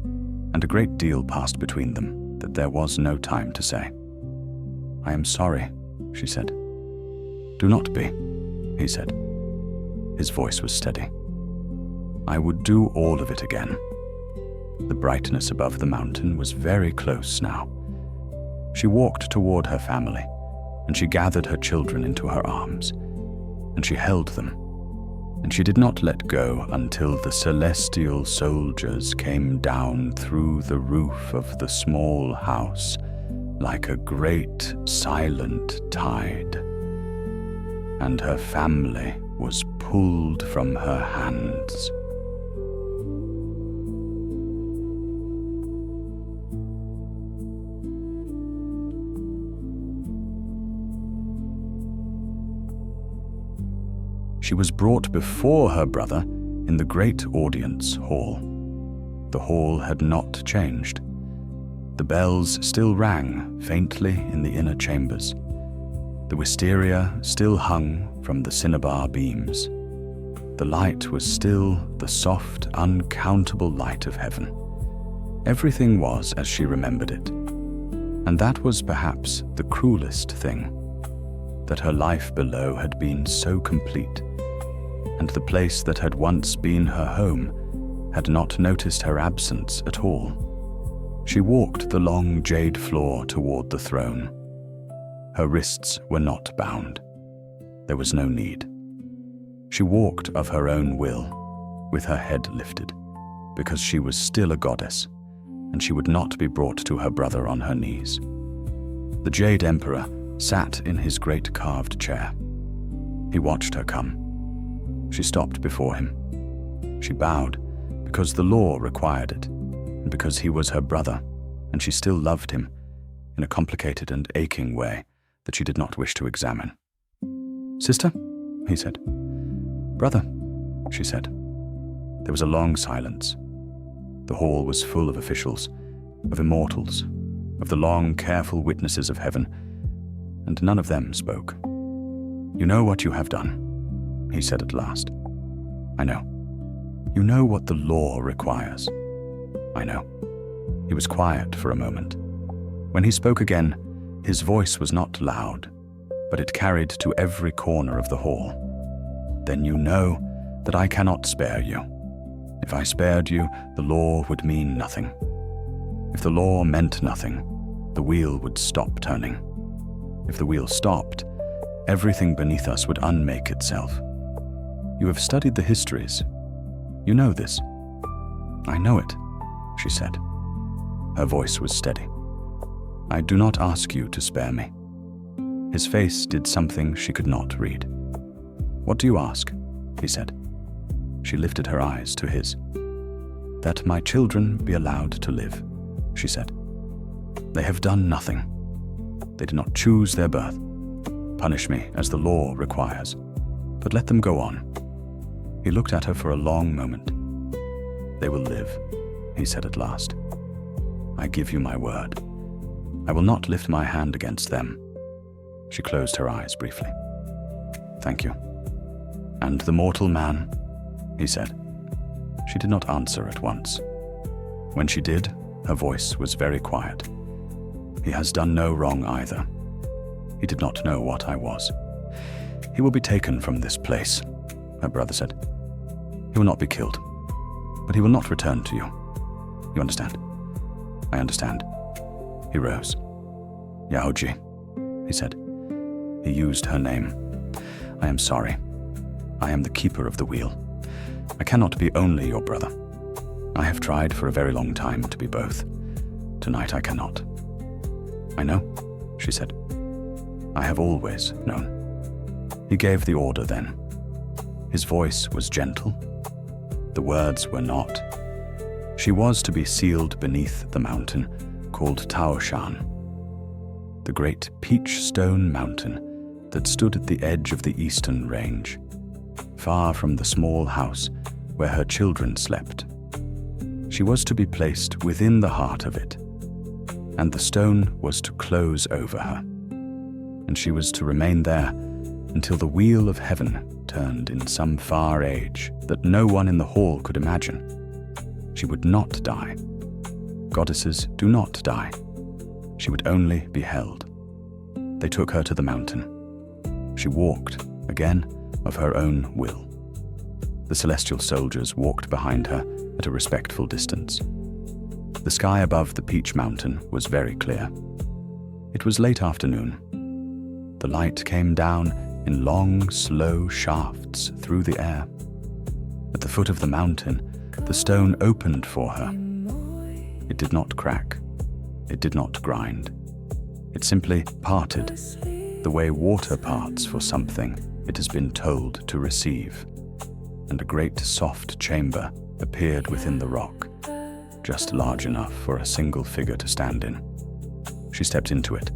and a great deal passed between them that there was no time to say. "I am sorry," she said. "Do not be," he said. His voice was steady. "I would do all of it again." The brightness above the mountain was very close now. She walked toward her family, and she gathered her children into her arms, and she held them, and she did not let go until the celestial soldiers came down through the roof of the small house like a great silent tide, and her family was pulled from her hands. She was brought before her brother in the great audience hall. The hall had not changed. The bells still rang faintly in the inner chambers. The wisteria still hung from the cinnabar beams. The light was still the soft, uncountable light of heaven. Everything was as she remembered it. And that was perhaps the cruelest thing, that her life below had been so complete, and the place that had once been her home had not noticed her absence at all. She walked the long jade floor toward the throne. Her wrists were not bound. There was no need. She walked of her own will, with her head lifted, because she was still a goddess, and she would not be brought to her brother on her knees. The Jade Emperor sat in his great carved chair. He watched her come. She stopped before him. She bowed, because the law required it, and because he was her brother, and she still loved him, in a complicated and aching way that she did not wish to examine. "Sister," he said, "Brother," she said. There was a long silence. The hall was full of officials, of immortals, of the long, careful witnesses of heaven, and none of them spoke. "You know what you have done," he said at last. "I know. You know what the law requires." "I know." He was quiet for a moment. When he spoke again, his voice was not loud, but it carried to every corner of the hall. "Then you know that I cannot spare you. If I spared you, the law would mean nothing. If the law meant nothing, the wheel would stop turning. If the wheel stopped, everything beneath us would unmake itself. You have studied the histories. You know this." "I know it," she said. Her voice was steady. "I do not ask you to spare me." His face did something she could not read. "What do you ask?" he said. She lifted her eyes to his. "That my children be allowed to live," she said. "They have done nothing. They did not choose their birth. Punish me as the law requires, but let them go on." He looked at her for a long moment. "They will live," he said at last. "I give you my word. I will not lift my hand against them." She closed her eyes briefly. "Thank you." "And the mortal man?" he said. She did not answer at once. When she did, her voice was very quiet. "He has done no wrong either. He did not know what I was. He will be taken from this place," her brother said. "He will not be killed, but he will not return to you. You understand?" "I understand." He rose. "Yaoji," he said. He used her name. "I am sorry. I am the keeper of the wheel. I cannot be only your brother. I have tried for a very long time to be both. Tonight I cannot." "I know," she said. "I have always known." He gave the order then. His voice was gentle. The words were not. She was to be sealed beneath the mountain called Taoshan, the great peach stone mountain that stood at the edge of the eastern range, far from the small house where her children slept. She was to be placed within the heart of it, and the stone was to close over her, and she was to remain there until the wheel of heaven turned in some far age that no one in the hall could imagine. She would not die. Goddesses do not die. She would only be held. They took her to the mountain. She walked, again, of her own will. The celestial soldiers walked behind her at a respectful distance. The sky above the Peach Mountain was very clear. It was late afternoon. The light came down in long, slow shafts through the air. At the foot of the mountain, the stone opened for her. It did not crack. It did not grind. It simply parted, the way water parts for something it has been told to receive, and a great soft chamber appeared within the rock, just large enough for a single figure to stand in. She stepped into it.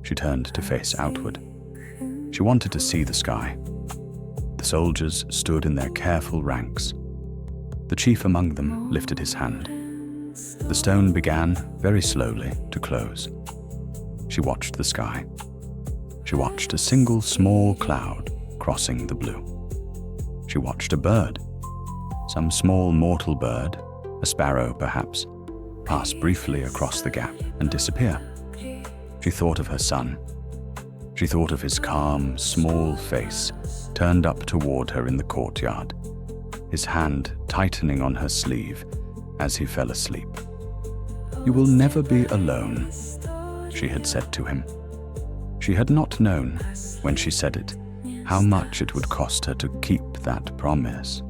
She turned to face outward. She wanted to see the sky. The soldiers stood in their careful ranks. The chief among them lifted his hand. The stone began, very slowly, to close. She watched the sky. She watched a single small cloud crossing the blue. She watched a bird, some small mortal bird, a sparrow perhaps, pass briefly across the gap and disappear. She thought of her son. She thought of his calm, small face turned up toward her in the courtyard, his hand tightening on her sleeve as he fell asleep. "You will never be alone," she had said to him. She had not known, when she said it, how much it would cost her to keep that promise.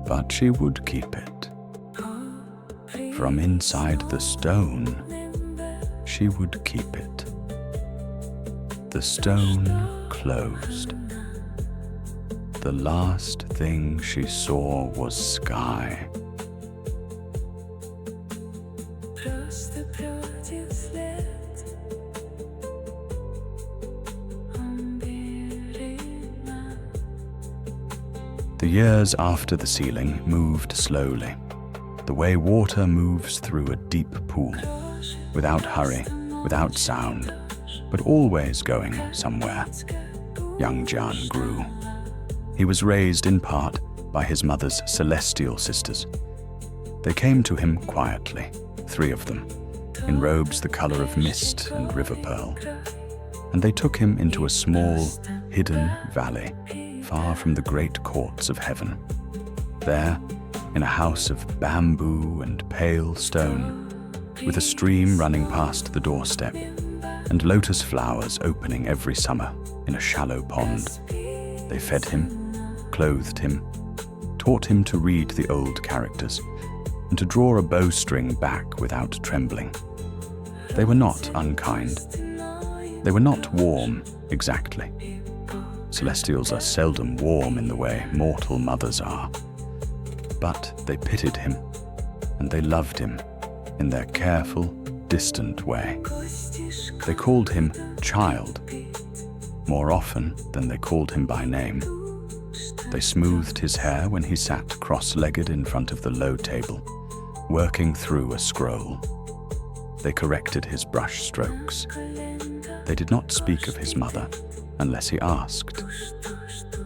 But she would keep it. From inside the stone, she would keep it. The stone closed. The last thing she saw was sky. The years after the sealing moved slowly, the way water moves through a deep pool, without hurry, without sound, but always going somewhere. Yang Jian grew. He was raised in part by his mother's celestial sisters. They came to him quietly, 3 of them, in robes the color of mist and river pearl. And they took him into a small, hidden valley, far from the great courts of heaven. There, in a house of bamboo and pale stone, with a stream running past the doorstep, and lotus flowers opening every summer in a shallow pond, they fed him, clothed him, taught him to read the old characters, and to draw a bowstring back without trembling. They were not unkind. They were not warm, exactly. Celestials are seldom warm in the way mortal mothers are. But they pitied him, and they loved him in their careful, distant way. They called him child, more often than they called him by name. They smoothed his hair when he sat cross-legged in front of the low table, working through a scroll. They corrected his brush strokes. They did not speak of his mother unless he asked.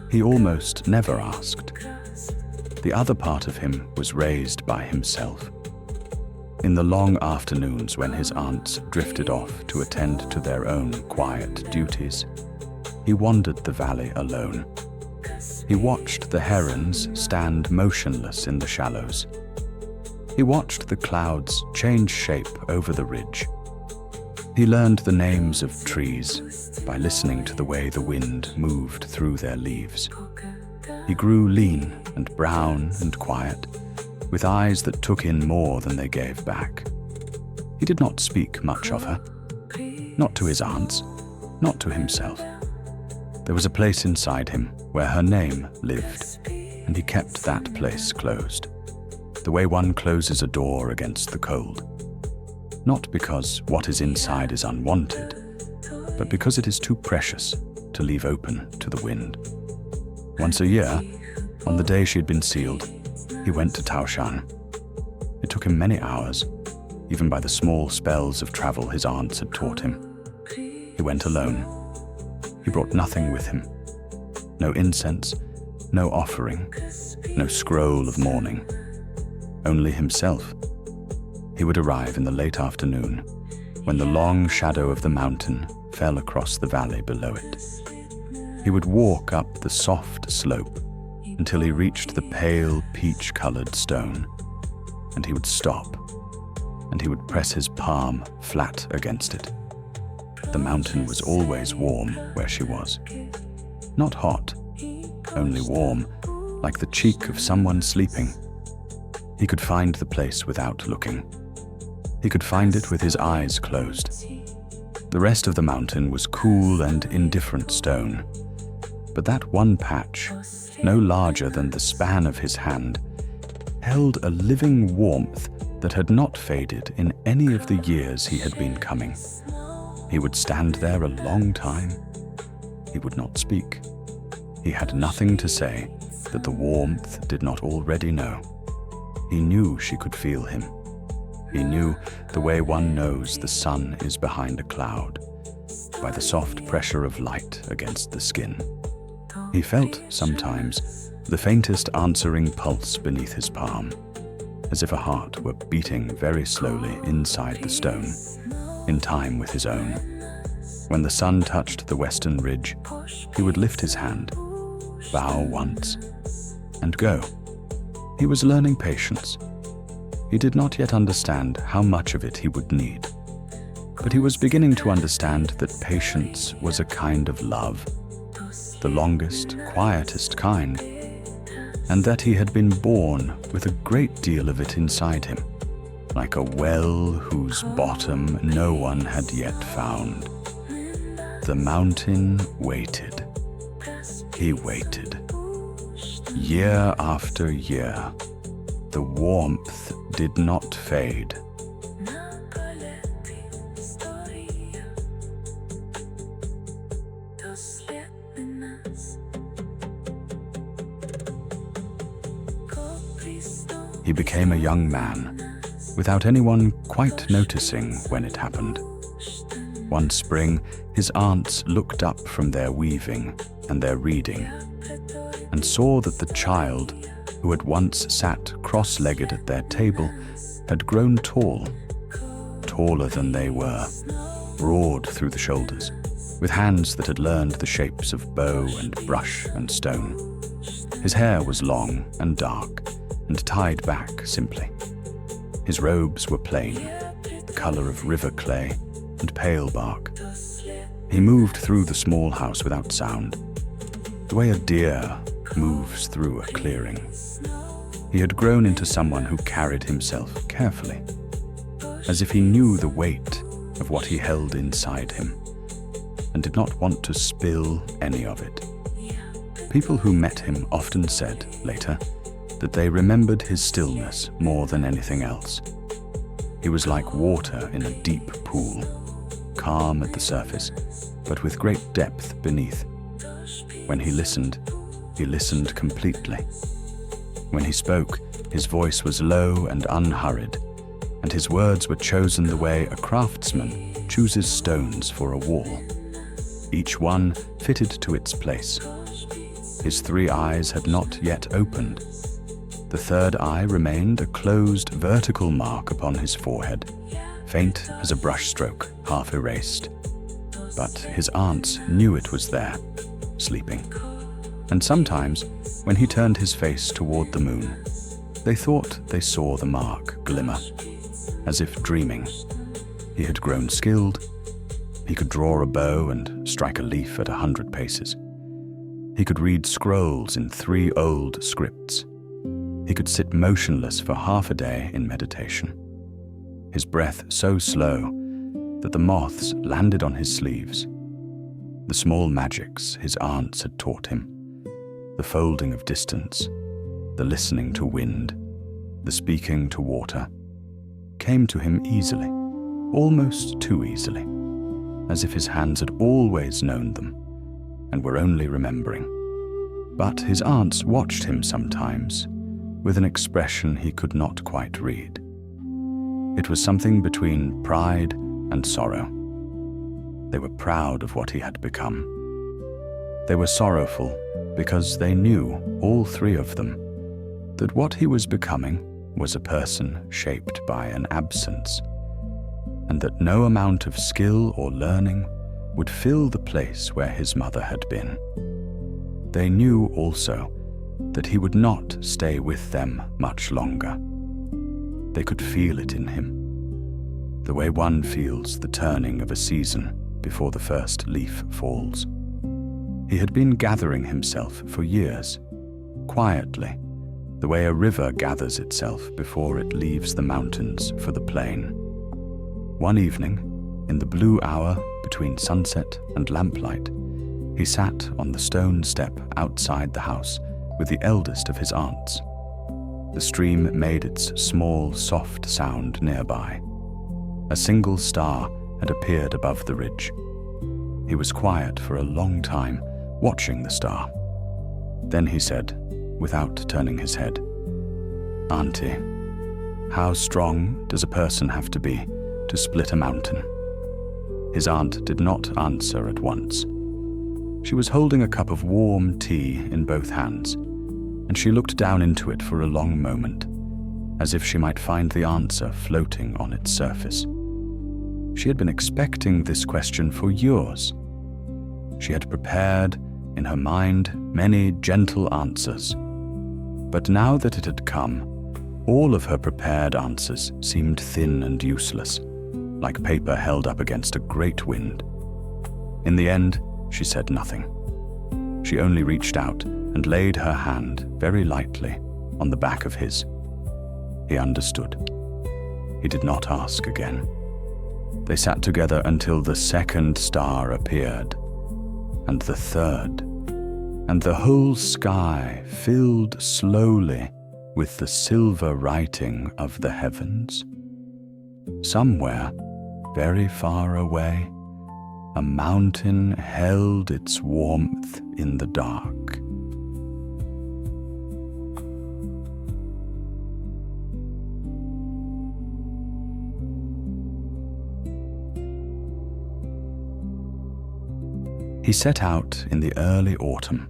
He almost never asked. The other part of him was raised by himself. In the long afternoons when his aunts drifted off to attend to their own quiet duties, he wandered the valley alone. He watched the herons stand motionless in the shallows. He watched the clouds change shape over the ridge. He learned the names of trees by listening to the way the wind moved through their leaves. He grew lean and brown and quiet, with eyes that took in more than they gave back. He did not speak much of her, not to his aunts, not to himself. There was a place inside him where her name lived, and he kept that place closed, the way one closes a door against the cold. Not because what is inside is unwanted, but because it is too precious to leave open to the wind. Once a year, on the day she had been sealed, he went to Taoshan. It took him many hours, even by the small spells of travel his aunts had taught him. He went alone. He brought nothing with him. No incense, no offering, no scroll of mourning. Only himself. He would arrive in the late afternoon, when the long shadow of the mountain fell across the valley below it. He would walk up the soft slope until he reached the pale peach-colored stone, and he would stop, and he would press his palm flat against it. The mountain was always warm where she was. Not hot, only warm, like the cheek of someone sleeping. He could find the place without looking. He could find it with his eyes closed. The rest of the mountain was cool and indifferent stone, but that one patch, no larger than the span of his hand, held a living warmth that had not faded in any of the years he had been coming. He would stand there a long time. He would not speak. He had nothing to say that the warmth did not already know. He knew she could feel him. He knew the way one knows the sun is behind a cloud, by the soft pressure of light against the skin. He felt, sometimes, the faintest answering pulse beneath his palm, as if a heart were beating very slowly inside the stone, in time with his own. When the sun touched the western ridge, he would lift his hand, bow once, and go. He was learning patience. He did not yet understand how much of it he would need, but he was beginning to understand that patience was a kind of love, the longest, quietest kind, and that he had been born with a great deal of it inside him, like a well whose bottom no one had yet found. The mountain waited. He waited. Year after year, the warmth did not fade. he became a young man, without anyone quite noticing when it happened. One spring, his aunts looked up from their weaving and their reading, and saw that the child, who had once sat cross-legged at their table, had grown tall, taller than they were, broad through the shoulders, with hands that had learned the shapes of bow and brush and stone. His hair was long and dark, and tied back simply. His robes were plain, the color of river clay and pale bark. He moved through the small house without sound, the way a deer moves through a clearing. He had grown into someone who carried himself carefully, as if he knew the weight of what he held inside him, and did not want to spill any of it. People who met him often said, later, that they remembered his stillness more than anything else. He was like water in a deep pool, calm at the surface, but with great depth beneath. When he listened completely. When he spoke, his voice was low and unhurried, and his words were chosen the way a craftsman chooses stones for a wall, each one fitted to its place. His 3 eyes had not yet opened. The 3rd eye remained a closed vertical mark upon his forehead, faint as a brushstroke, half erased. But his aunts knew it was there, sleeping. And sometimes, when he turned his face toward the moon, they thought they saw the mark glimmer, as if dreaming. He had grown skilled. He could draw a bow and strike a leaf at 100 paces. He could read scrolls in 3 old scripts. He could sit motionless for half a day in meditation, his breath so slow that the moths landed on his sleeves. The small magics his aunts had taught him, the folding of distance, the listening to wind, the speaking to water, came to him easily, almost too easily, as if his hands had always known them and were only remembering. But his aunts watched him sometimes with an expression he could not quite read. It was something between pride and sorrow. They were proud of what he had become. They were sorrowful because they knew, all 3 of them, that what he was becoming was a person shaped by an absence, and that no amount of skill or learning would fill the place where his mother had been. They knew also that he would not stay with them much longer. They could feel it in him, the way one feels the turning of a season before the first leaf falls. He had been gathering himself for years, quietly, the way a river gathers itself before it leaves the mountains for the plain. One evening, in the blue hour between sunset and lamplight, he sat on the stone step outside the house with the eldest of his aunts. The stream made its small, soft sound nearby. A single star had appeared above the ridge. He was quiet for a long time, watching the star. Then he said, without turning his head, "Auntie, how strong does a person have to be to split a mountain?" His aunt did not answer at once. She was holding a cup of warm tea in both hands, and she looked down into it for a long moment, as if she might find the answer floating on its surface. She had been expecting this question for years. She had prepared, in her mind, many gentle answers. But now that it had come, all of her prepared answers seemed thin and useless, like paper held up against a great wind. In the end, she said nothing. She only reached out and laid her hand very lightly on the back of his. He understood. He did not ask again. They sat together until the 2nd star appeared, and the 3rd, and the whole sky filled slowly with the silver writing of the heavens. Somewhere, very far away, a mountain held its warmth in the dark. He set out in the early autumn,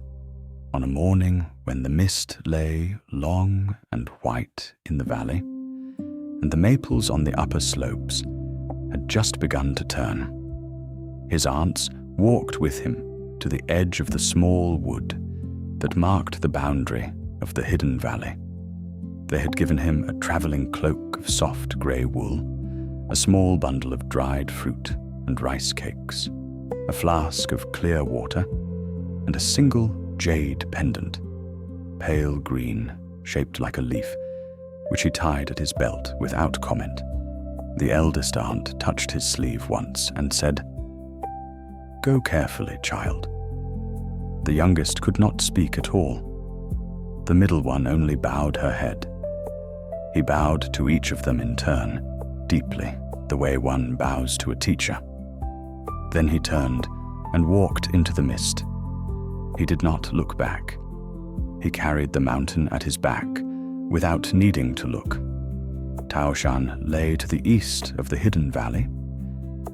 on a morning when the mist lay long and white in the valley, and the maples on the upper slopes had just begun to turn. His aunts walked with him to the edge of the small wood that marked the boundary of the hidden valley. They had given him a traveling cloak of soft grey wool, a small bundle of dried fruit and rice cakes, a flask of clear water, and a single jade pendant, pale green, shaped like a leaf, which he tied at his belt without comment. The eldest aunt touched his sleeve once and said, "Go carefully, child." The youngest could not speak at all. The middle one only bowed her head. He bowed to each of them in turn, deeply, the way one bows to a teacher. Then he turned and walked into the mist. He did not look back. He carried the mountain at his back without needing to look. Taoshan lay to the east of the hidden valley,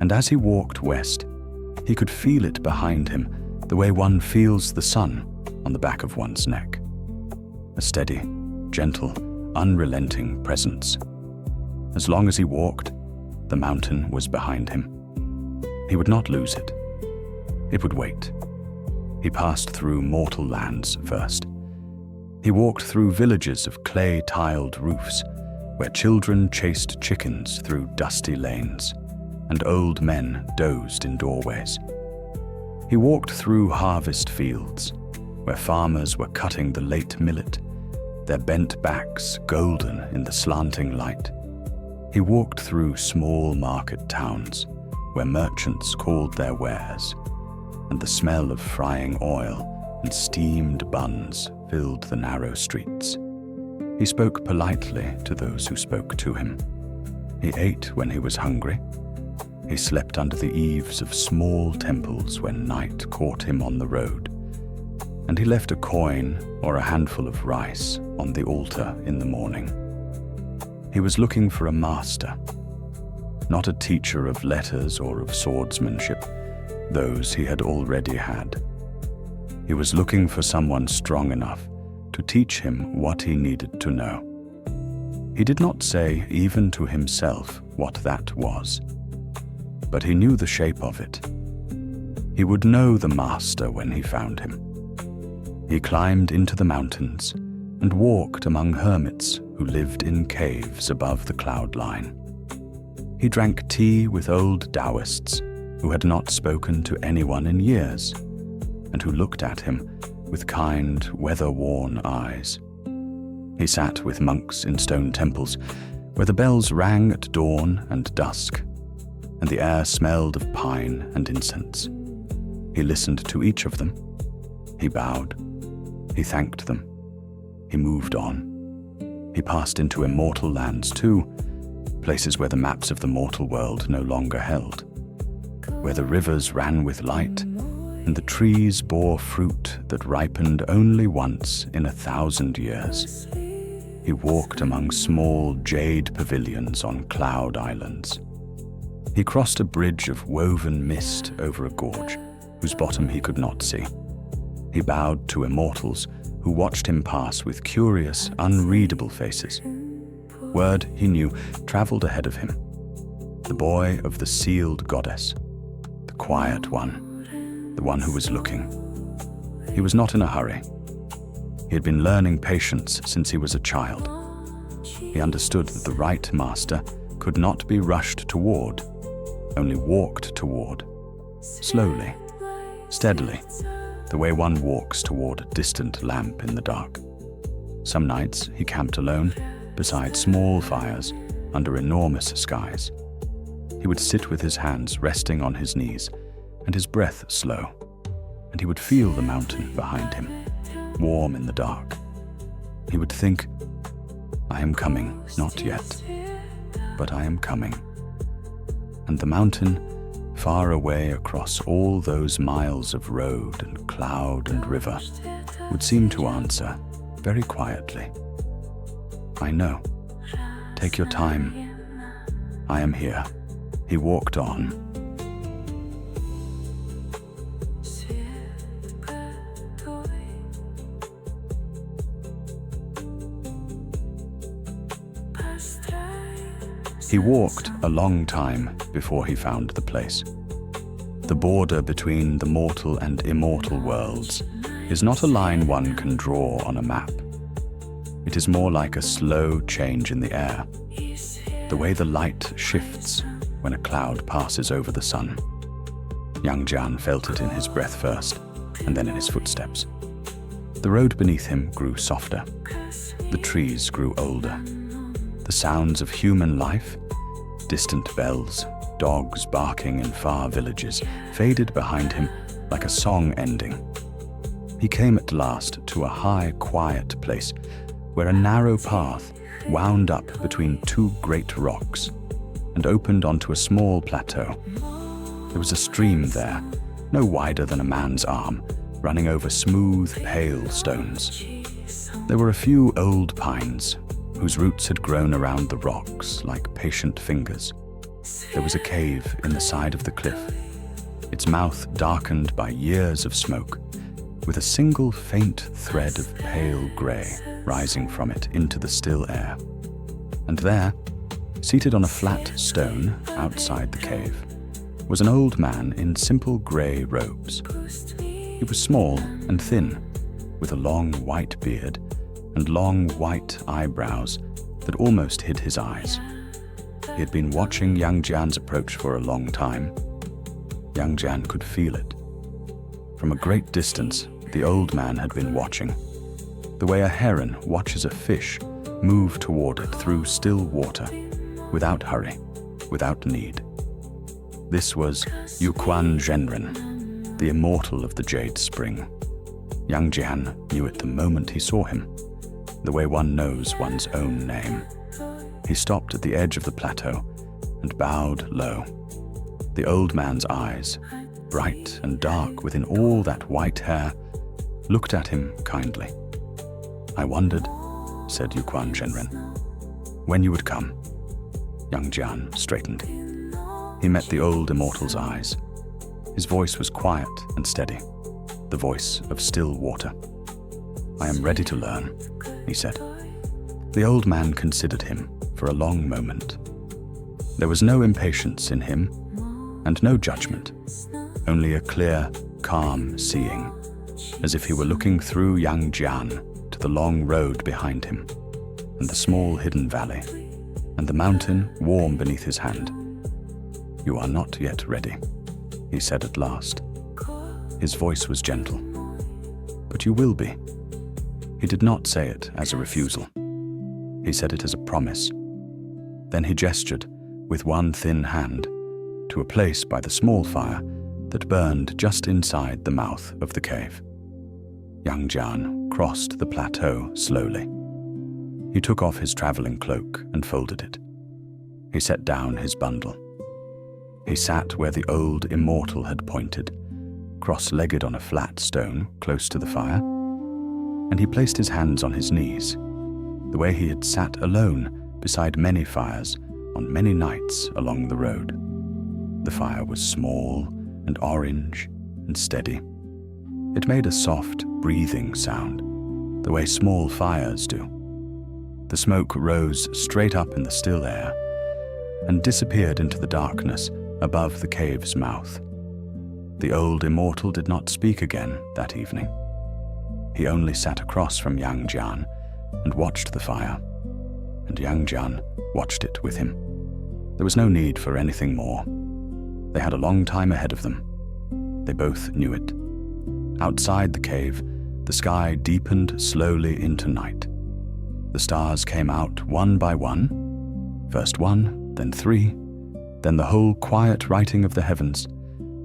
and as he walked west, he could feel it behind him the way one feels the sun on the back of one's neck. A steady, gentle, unrelenting presence. As long as he walked, the mountain was behind him. He would not lose it. It would wait. He passed through mortal lands first. He walked through villages of clay-tiled roofs, where children chased chickens through dusty lanes, and old men dozed in doorways. He walked through harvest fields, where farmers were cutting the late millet, their bent backs golden in the slanting light. He walked through small market towns, where merchants called their wares, and the smell of frying oil and steamed buns filled the narrow streets. He spoke politely to those who spoke to him. He ate when he was hungry. He slept under the eaves of small temples when night caught him on the road, and he left a coin or a handful of rice on the altar in the morning. He was looking for a master, not a teacher of letters or of swordsmanship. Those he had already had. He was looking for someone strong enough to teach him what he needed to know. He did not say even to himself what that was, but he knew the shape of it. He would know the master when he found him. He climbed into the mountains and walked among hermits who lived in caves above the cloud line. He drank tea with old Taoists who had not spoken to anyone in years, and who looked at him with kind, weather-worn eyes. He sat with monks in stone temples, where the bells rang at dawn and dusk, and the air smelled of pine and incense. He listened to each of them. He bowed. He thanked them. He moved on. He passed into immortal lands too, places where the maps of the mortal world no longer held, where the rivers ran with light, and the trees bore fruit that ripened only once in 1,000 years. He walked among small jade pavilions on cloud islands. He crossed a bridge of woven mist over a gorge, whose bottom he could not see. He bowed to immortals who watched him pass with curious, unreadable faces. Word, he knew, traveled ahead of him. The boy of the sealed goddess, the quiet one, the one who was looking. He was not in a hurry. He had been learning patience since he was a child. He understood that the right master could not be rushed toward, only walked toward, slowly, steadily, the way one walks toward a distant lamp in the dark. Some nights he camped alone, beside small fires, under enormous skies. He would sit with his hands resting on his knees, and his breath slow, and he would feel the mountain behind him, warm in the dark. He would think, "I am coming, not yet, but I am coming." And the mountain, far away across all those miles of road and cloud and river, would seem to answer, very quietly, "I know. Take your time. I am here." He walked on. He walked a long time before he found the place. The border between the mortal and immortal worlds is not a line one can draw on a map. It is more like a slow change in the air, the way the light shifts when a cloud passes over the sun. Yang Jian felt it in his breath first, and then in his footsteps. The road beneath him grew softer. The trees grew older. The sounds of human life, distant bells, dogs barking in far villages, faded behind him like a song ending. He came at last to a high, quiet place where a narrow path wound up between two great rocks and opened onto a small plateau. There was a stream there, no wider than a man's arm, running over smooth, pale stones. There were a few old pines, whose roots had grown around the rocks like patient fingers. There was a cave in the side of the cliff, its mouth darkened by years of smoke, with a single faint thread of pale grey rising from it into the still air. And there, seated on a flat stone outside the cave, was an old man in simple grey robes. He was small and thin, with a long white beard and long white eyebrows that almost hid his eyes. He had been watching Yang Jian's approach for a long time. Yang Jian could feel it. From a great distance, the old man had been watching, the way a heron watches a fish move toward it through still water, without hurry, without need. This was Yuquan Zhenren, the immortal of the Jade Spring. Yang Jian knew it the moment he saw him, the way one knows one's own name. He stopped at the edge of the plateau and bowed low. The old man's eyes, bright and dark within all that white hair, looked at him kindly. "I wondered," said Yuquan Zhenren, "when you would come." Yang Jian straightened. He met the old immortal's eyes. His voice was quiet and steady, the voice of still water. "I am ready to learn," he said. The old man considered him for a long moment. There was no impatience in him, and no judgment, only a clear, calm seeing, as if he were looking through Yang Jian to the long road behind him, and the small hidden valley, and the mountain warm beneath his hand. "You are not yet ready," he said at last. His voice was gentle. "But you will be." He did not say it as a refusal. He said it as a promise. Then he gestured, with one thin hand, to a place by the small fire that burned just inside the mouth of the cave. Yang Jian crossed the plateau slowly. He took off his traveling cloak and folded it. He set down his bundle. He sat where the old immortal had pointed, cross-legged on a flat stone close to the fire, and he placed his hands on his knees, the way he had sat alone beside many fires on many nights along the road. The fire was small and orange and steady. It made a soft, breathing sound, the way small fires do. The smoke rose straight up in the still air and disappeared into the darkness above the cave's mouth. The old immortal did not speak again that evening. He only sat across from Yang Jian and watched the fire, and Yang Jian watched it with him. There was no need for anything more. They had a long time ahead of them. They both knew it. Outside the cave, the sky deepened slowly into night. The stars came out one by one, first one, then three, then the whole quiet writing of the heavens,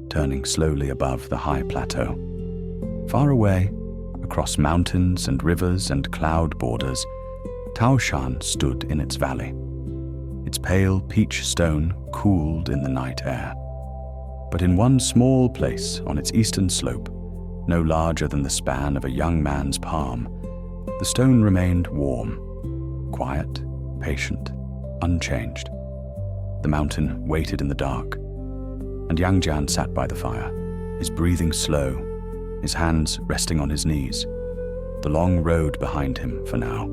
turning slowly above the high plateau. Far away, across mountains and rivers and cloud borders, Taoshan stood in its valley. Its pale peach stone cooled in the night air. But in one small place on its eastern slope, no larger than the span of a young man's palm, the stone remained warm, quiet, patient, unchanged. The mountain waited in the dark, and Yang Jian sat by the fire, his breathing slow, his hands resting on his knees, the long road behind him for now.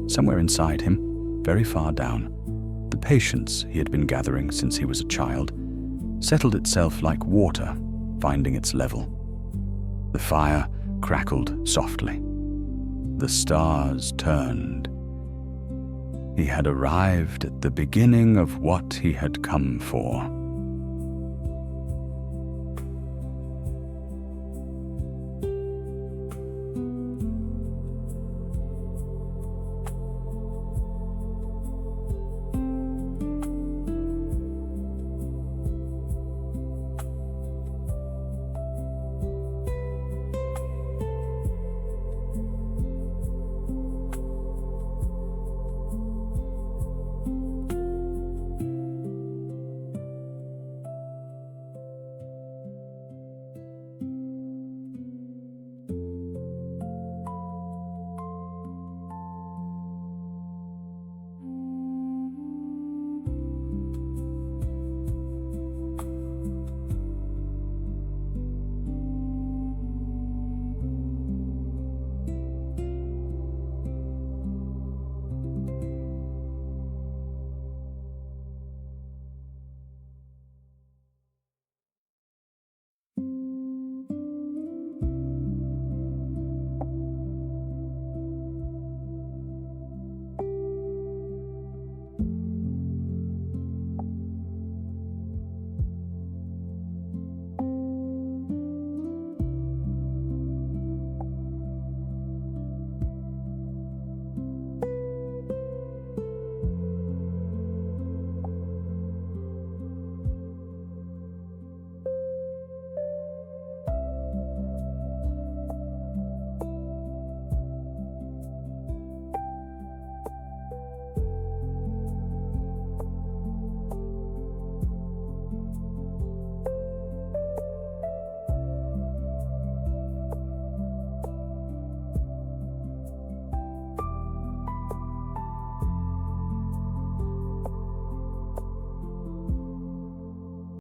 Somewhere inside him, very far down, the patience he had been gathering since he was a child settled itself like water, finding its level. The fire crackled softly. The stars turned. He had arrived at the beginning of what he had come for.